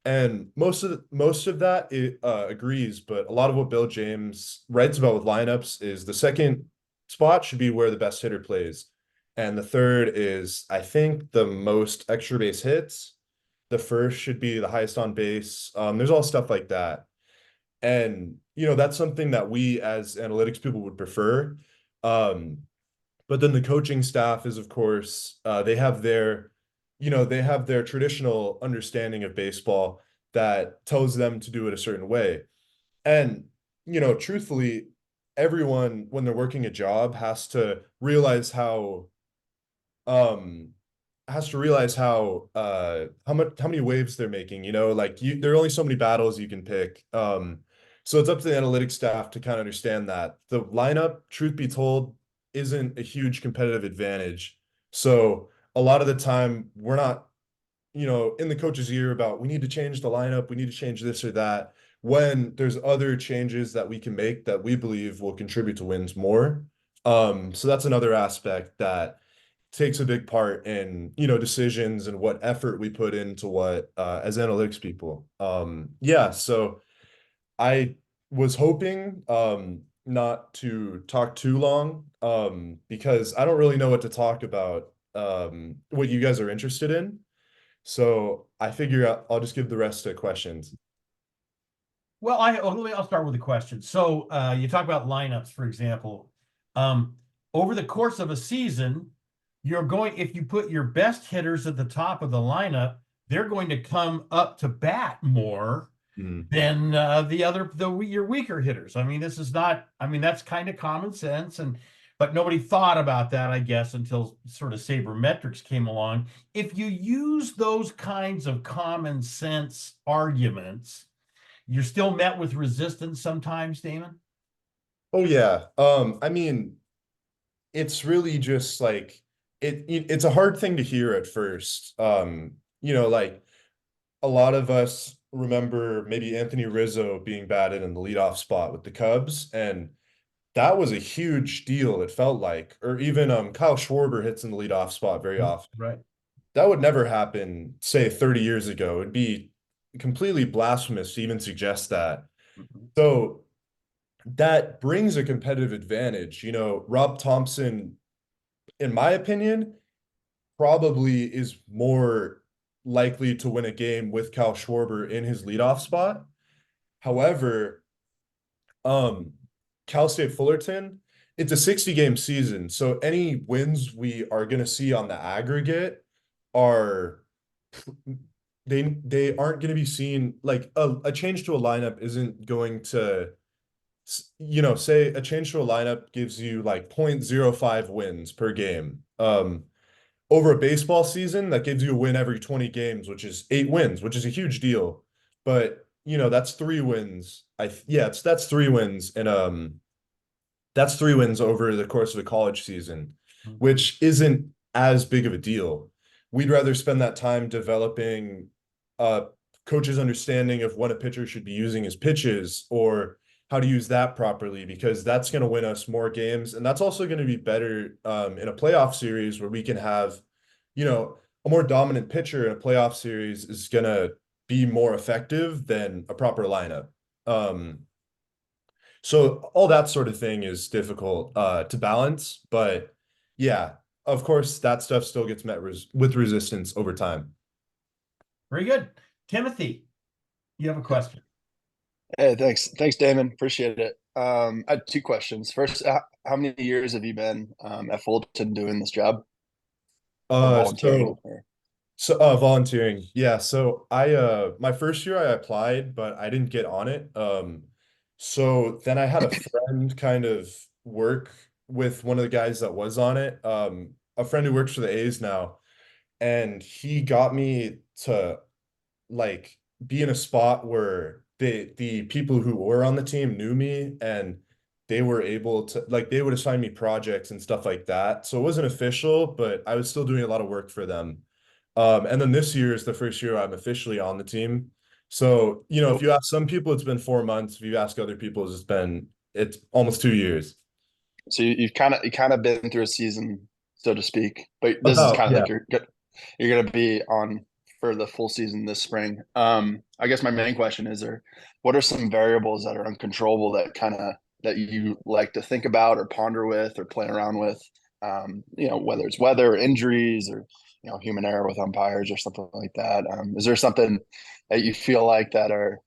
And most of that agrees, but a lot of what Bill James writes about with lineups is the second spot should be where the best hitter plays. And the third is, I think, the most extra base hits. The first should be the highest on base. There's all stuff like that. And, that's something that we as analytics people would prefer. But then the coaching staff is, of course, they have their traditional understanding of baseball that tells them to do it a certain way. And, truthfully, everyone, when they're working a job, has to realize how how many waves they're making, like there are only so many battles you can pick. So it's up to the analytics staff to kind of understand that the lineup, truth be told, isn't a huge competitive advantage. So a lot of the time we're not, in the coach's ear about we need to change the lineup, we need to change this or that, when there's other changes that we can make that we believe will contribute to wins more. So that's another aspect that takes a big part in, decisions and what effort we put into what, as analytics people. Yeah, so I was hoping not to talk too long, because I don't really know what to talk about, what you guys are interested in. So I figure I'll just give the rest to questions. Well, I'll start with a question. So you talk about lineups, for example. Over the course of a season, if you put your best hitters at the top of the lineup, they're going to come up to bat more than your weaker hitters. I mean, that's kind of common sense, but nobody thought about that, I guess, until sort of sabermetrics came along. If you use those kinds of common sense arguments, you're still met with resistance sometimes, Damon? Oh yeah. I mean, it's really just like it's a hard thing to hear at first. Like a lot of us remember maybe Anthony Rizzo being batted in the leadoff spot with the Cubs, and that was a huge deal, it felt like. Or even Kyle Schwarber hits in the leadoff spot very often. Right. That would never happen, say, 30 years ago. It'd be completely blasphemous to even suggest that. So that brings a competitive advantage. Rob Thompson, in my opinion, probably is more likely to win a game with Cal Schwarber in his leadoff spot. However, Cal State Fullerton, it's a 60-game season, so any wins we are going to see on the aggregate are they aren't going to be seen, like a change to a lineup isn't going to you know, say a change to a lineup gives you like 0.05 wins per game. Over a baseball season, that gives you a win every 20 games, which is 8 wins, which is a huge deal. But you know, that's 3 wins. That's 3 wins, and that's 3 wins over the course of a college season, which isn't as big of a deal. We'd rather spend that time developing coach's understanding of what a pitcher should be using his pitches or how to use that properly, because that's going to win us more games. And that's also going to be better in a playoff series where we can have, you know, a more dominant pitcher in a playoff series is going to be more effective than a proper lineup. So all that sort of thing is difficult to balance, but yeah, of course, that stuff still gets met with resistance over time. Very good. Timothy, you have a question. Hey, thanks, Damon. Appreciate it. I had 2 questions. First, how many years have you been at Fullerton doing this job? Or volunteering? Volunteering. Yeah. So I my first year I applied, but I didn't get on it. So then I had a friend kind of work with one of the guys that was on it. A friend who works for the A's now, and he got me to like be in a spot where the people who were on the team knew me, and they were able to like they would assign me projects and stuff like that. So it wasn't official, but I was still doing a lot of work for them. And then this year is the first year I'm officially on the team. So, you know, if you ask some people, it's been 4 months. If you ask other people, it's almost 2 years. So you've kind of been through a season, so to speak. But this is kind of like you're going to be on for the full season this spring. I guess my main question is, what are some variables that are uncontrollable that you like to think about or ponder with or play around with? You know, whether it's weather or injuries or, you know, human error with umpires or something like that. Is there something that you feel like that are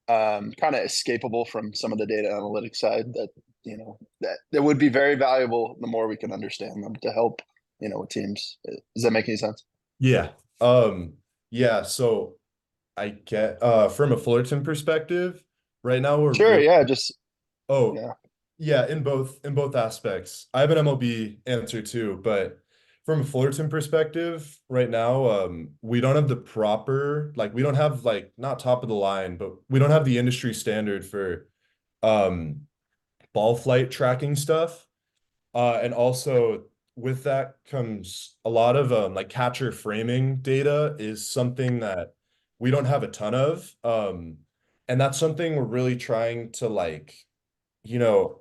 kind of escapable from some of the data analytics side that, you know, that would be very valuable the more we can understand them to help, you know, with teams? Does that make any sense? Yeah. Yeah. So I get from a Fullerton perspective, right now we're Sure. really, Yeah. yeah. Yeah, in both aspects. I have an MLB answer too, but from a Fullerton perspective, right now, we don't have the proper, like we don't have like not top of the line, but we don't have the industry standard for ball flight tracking stuff. And also with that comes a lot of like catcher framing data is something that we don't have a ton of. And that's something we're really trying to like, you know,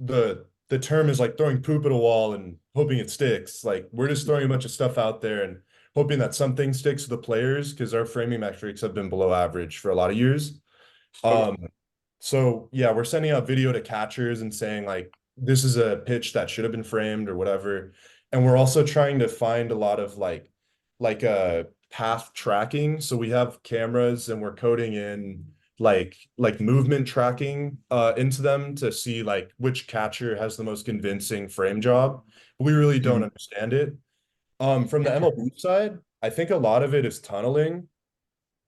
the term is like throwing poop at a wall and hoping it sticks. Like we're just throwing a bunch of stuff out there and hoping that something sticks to the players because our framing metrics have been below average for a lot of years. So yeah, we're sending out video to catchers and saying like this is a pitch that should have been framed or whatever. And we're also trying to find a lot of like path tracking. So we have cameras and we're coding in like movement tracking into them to see like which catcher has the most convincing frame job. But we really don't understand it. From the MLB side, I think a lot of it is tunneling.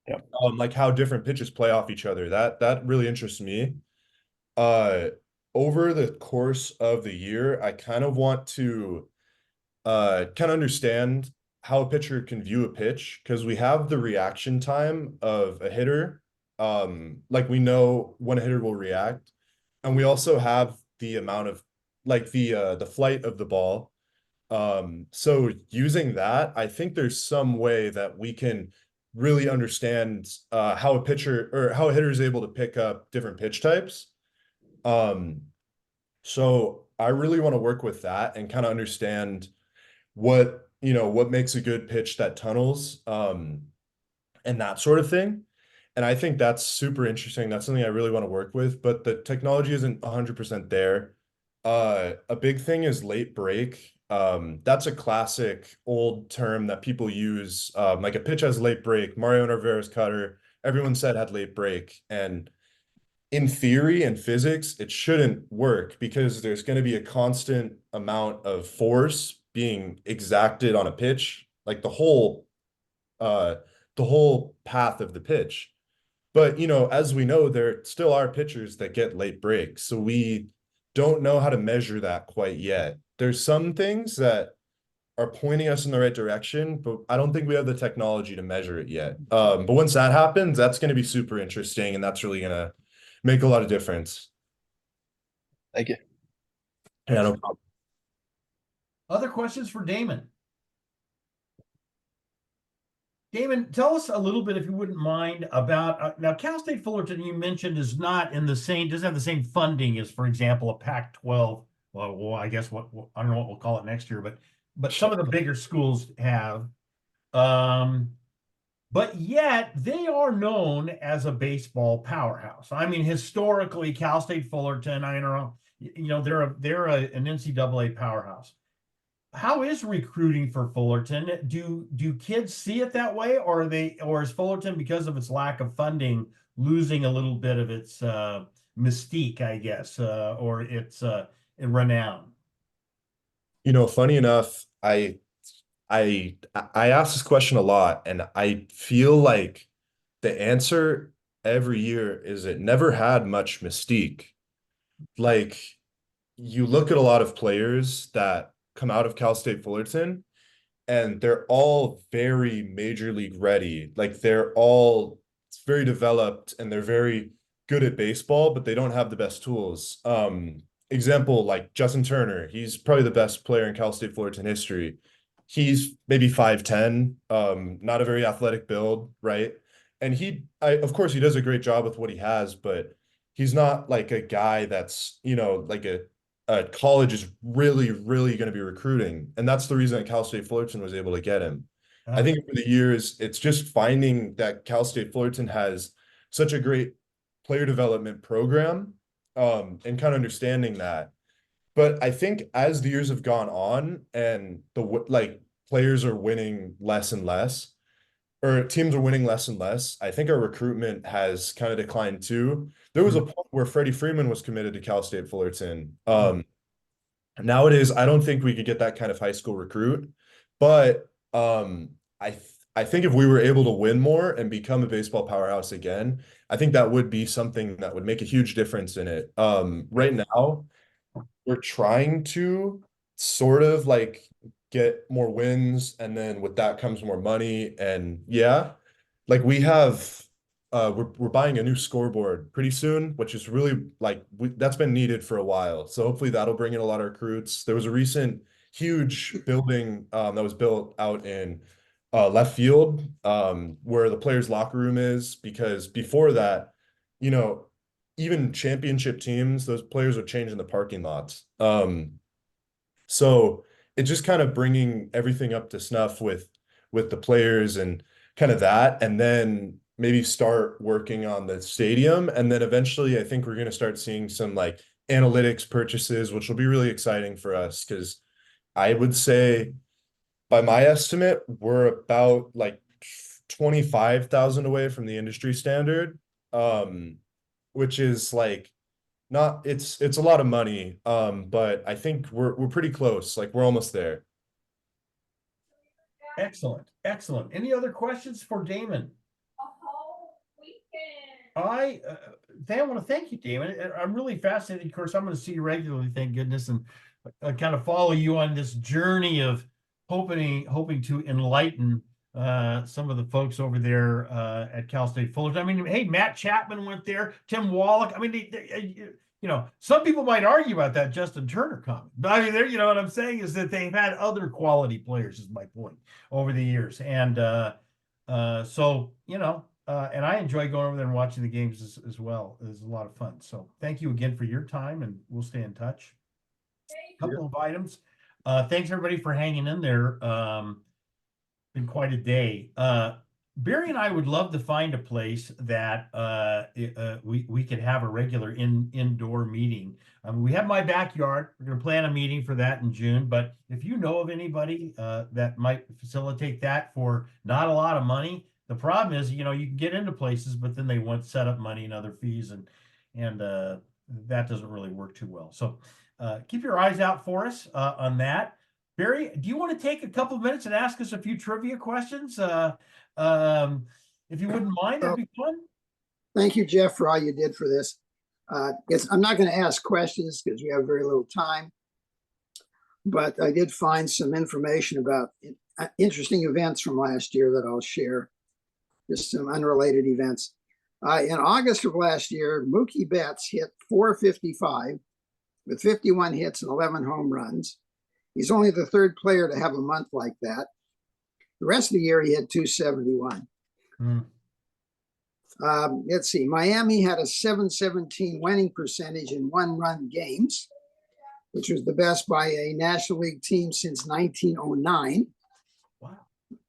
Yeah. Like how different pitches play off each other. That really interests me. Over the course of the year, I kind of want to kind of understand how a pitcher can view a pitch because we have the reaction time of a hitter. Like we know when a hitter will react, and we also have the amount of like the flight of the ball. So using that, I think there's some way that we can really understand how a pitcher or how a hitter is able to pick up different pitch types. So I really want to work with that and kind of understand what, you know, what makes a good pitch that tunnels, and that sort of thing. And I think that's super interesting. That's something I really want to work with, but the technology isn't 100% there. A big thing is late break. That's a classic old term that people use. Like a pitch has late break. Mariano Rivera's cutter, everyone said had late break. And in theory and physics, it shouldn't work because there's going to be a constant amount of force being exacted on a pitch, like the whole path of the pitch. But, you know, as we know, there still are pitchers that get late breaks. So we don't know how to measure that quite yet. There's some things that are pointing us in the right direction, but I don't think we have the technology to measure it yet. But once that happens, that's going to be super interesting, and that's really going to make a lot of difference. Thank you. Yeah, no problem. Other questions for Damon? Damon, tell us a little bit, if you wouldn't mind, about now Cal State Fullerton, you mentioned, is not in the same, doesn't have the same funding as, for example, a Pac-12. Well, I guess I don't know what we'll call it next year, but some of the bigger schools have. But yet they are known as a baseball powerhouse. I mean, historically, Cal State Fullerton, I know, you know, they're an NCAA powerhouse. How is recruiting for Fullerton? Do kids see it that way, or is Fullerton, because of its lack of funding, losing a little bit of its mystique, I guess, or its renown? You know, funny enough, I ask this question a lot, and I feel like the answer every year is it never had much mystique. Like, you look at a lot of players that come out of Cal State Fullerton, and they're all very major league ready. Like, they're all very developed and they're very good at baseball, but they don't have the best tools. Example, like Justin Turner, he's probably the best player in Cal State Fullerton history. He's maybe 5'10", not a very athletic build, right? And of course, he does a great job with what he has, but he's not like a guy that's, you know, like a college is really, really going to be recruiting. And that's the reason that Cal State Fullerton was able to get him. I think over the years, it's just finding that Cal State Fullerton has such a great player development program, and kind of understanding that. But I think as the years have gone on and players are winning less and less, or teams are winning less and less, I think our recruitment has kind of declined too. There was a point where Freddie Freeman was committed to Cal State Fullerton. Nowadays, I don't think we could get that kind of high school recruit, but I think if we were able to win more and become a baseball powerhouse again, I think that would be something that would make a huge difference in it. Right now, we're trying to sort of like get more wins, and then with that comes more money. And yeah, like we have we're buying a new scoreboard pretty soon, which is really like that's been needed for a while. So hopefully that'll bring in a lot of recruits. There was a recent huge building that was built out in left field, where the players' locker room is, because before that, you know, even championship teams, those players are changing the parking lots. So it's just kind of bringing everything up to snuff with the players and kind of that, and then maybe start working on the stadium. And then eventually I think we're going to start seeing some like analytics purchases, which will be really exciting for us, because I would say by my estimate, we're about like 25,000 away from the industry standard, which is like not, it's a lot of money, but I think we're pretty close. Like we're almost there. Excellent, excellent. Any other questions for Damon? I want to thank you, Damon. I'm really fascinated. Of course, I'm going to see you regularly, thank goodness, and kind of follow you on this journey of hoping to enlighten some of the folks over there at Cal State Fullerton. I mean, hey, Matt Chapman went there, Tim Wallach. I mean, you know, some people might argue about that Justin Turner comment, but I mean, you know what I'm saying is that they've had other quality players, is my point, over the years, and so you know. And I enjoy going over there and watching the games as well. It's a lot of fun. So thank you again for your time, and we'll stay in touch. A couple of items. Thanks everybody for hanging in there. Been quite a day. Barry and I would love to find a place that we could have a regular indoor meeting. We have my backyard. We're going to plan a meeting for that in June. But if you know of anybody that might facilitate that for not a lot of money. The problem is, you know, you can get into places, but then they want setup money and other fees, and that doesn't really work too well. So keep your eyes out for us on that. Barry, do you want to take a couple of minutes and ask us a few trivia questions? If you wouldn't mind, that'd be fun. Thank you, Jeff, for all you did for this. I'm not going to ask questions because we have very little time, but I did find some information about interesting events from last year that I'll share, just some unrelated events. In August of last year, Mookie Betts hit .455 with 51 hits and 11 home runs. He's only the third player to have a month like that. The rest of the year, he had .271. Let's see. Miami had a .717 winning percentage in one-run games, which was the best by a National League team since 1909. Wow.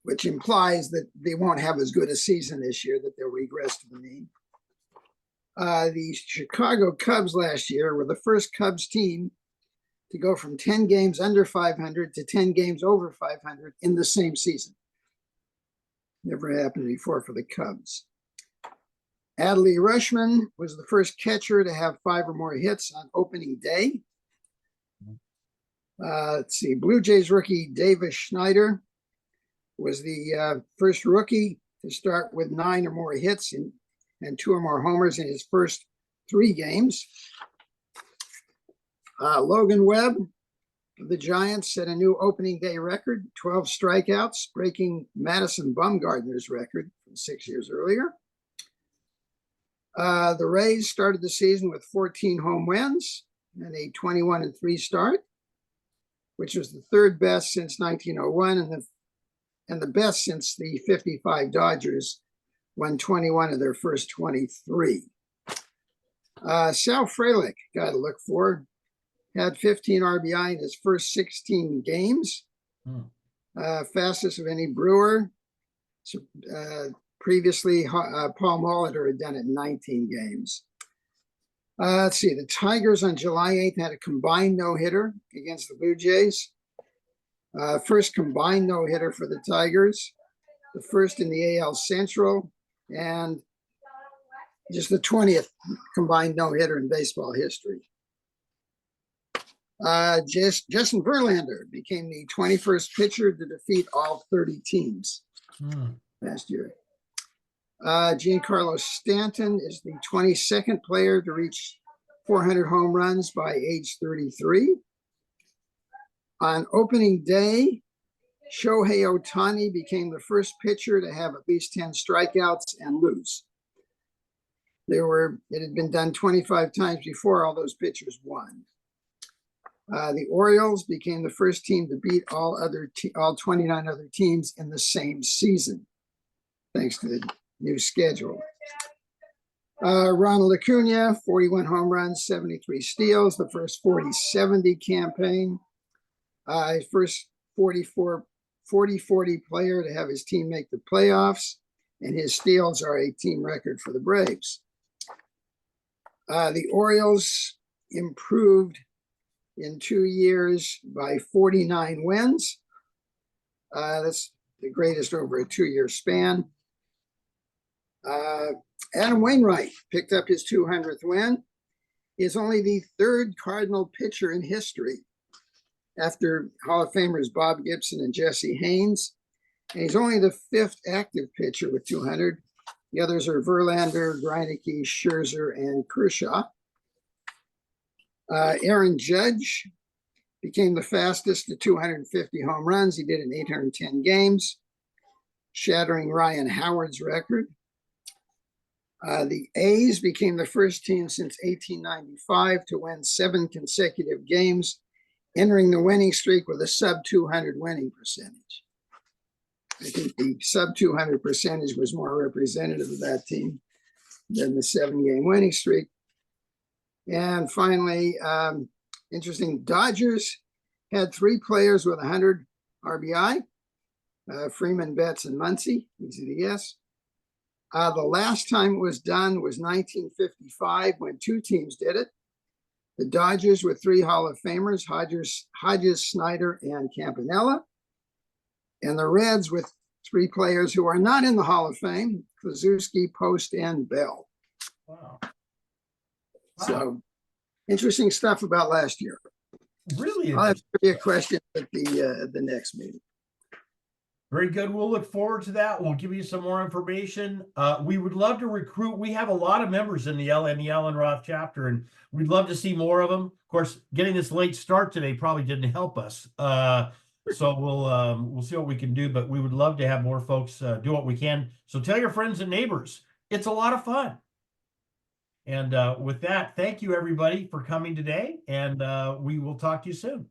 Which implies that they won't have as good a season this year, that they'll regress to the mean. The Chicago Cubs last year were the first Cubs team to go from 10 games under 500 to 10 games over 500 in the same season. Never happened before for the Cubs. Adley Rutschman was the first catcher to have 5 or more hits on opening day. Let's see, Blue Jays rookie Davis Schneider was the first rookie to start with 9 or more hits and 2 or more homers in his first 3 games. Logan Webb of the Giants set a new opening day record, 12 strikeouts, breaking Madison Bumgarner's record from 6 years earlier. The Rays started the season with 14 home wins and a 21-3 start, which was the third best since 1901 and the best since the 55 Dodgers won 21 of their first 23. Sal Frelick, guy to look for, had 15 RBI in his first 16 games. Fastest of any Brewer. Previously, Paul Molitor had done it in 19 games. Let's see, the Tigers on July 8th had a combined no-hitter against the Blue Jays. First combined no-hitter for the Tigers, the first in the AL Central, and just the 20th combined no-hitter in baseball history. Justin Verlander became the 21st pitcher to defeat all 30 teams last year. Giancarlo Stanton is the 22nd player to reach 400 home runs by age 33. On opening day, Shohei Ohtani became the first pitcher to have at least 10 strikeouts and lose. It had been done 25 times before. All those pitchers won. The Orioles became the first team to beat all 29 other teams in the same season, thanks to the new schedule. Ronald Acuna, 41 home runs, 73 steals, the first 40-70 campaign. First 40-40 player to have his team make the playoffs, and his steals are a team record for the Braves. The Orioles improved in 2 years by 49 wins. That's the greatest over a 2-year span. Adam Wainwright picked up his 200th win. He is only the 3rd Cardinal pitcher in history after Hall of Famers Bob Gibson and Jesse Haynes. And he's only the 5th active pitcher with 200. The others are Verlander, Greineke, Scherzer, and Kershaw. Aaron Judge became the fastest to 250 home runs. He did it in 810 games, shattering Ryan Howard's record. The A's became the first team since 1895 to win 7 consecutive games, entering the winning streak with a sub-200 winning percentage. I think the sub-200 percentage was more representative of that team than the 7-game winning streak. And finally, interesting, Dodgers had 3 players with 100 RBI, Freeman, Betts, and Muncy, easy to guess. The last time it was done was 1955 when 2 teams did it. The Dodgers with 3 Hall of Famers, Hodges, Snyder, and Campanella. And the Reds with 3 players who are not in the Hall of Fame, Kluszewski, Post, and Bell. Wow. So interesting stuff about last year. Really? I'll have to be a question at the next meeting. Very good. We'll look forward to that. We'll give you some more information. We would love to recruit. We have a lot of members in the Allan Roth chapter, and we'd love to see more of them. Of course, getting this late start today probably didn't help us. So we'll see what we can do, but we would love to have more folks do what we can. So tell your friends and neighbors. It's a lot of fun. And with that, thank you everybody for coming today, and we will talk to you soon.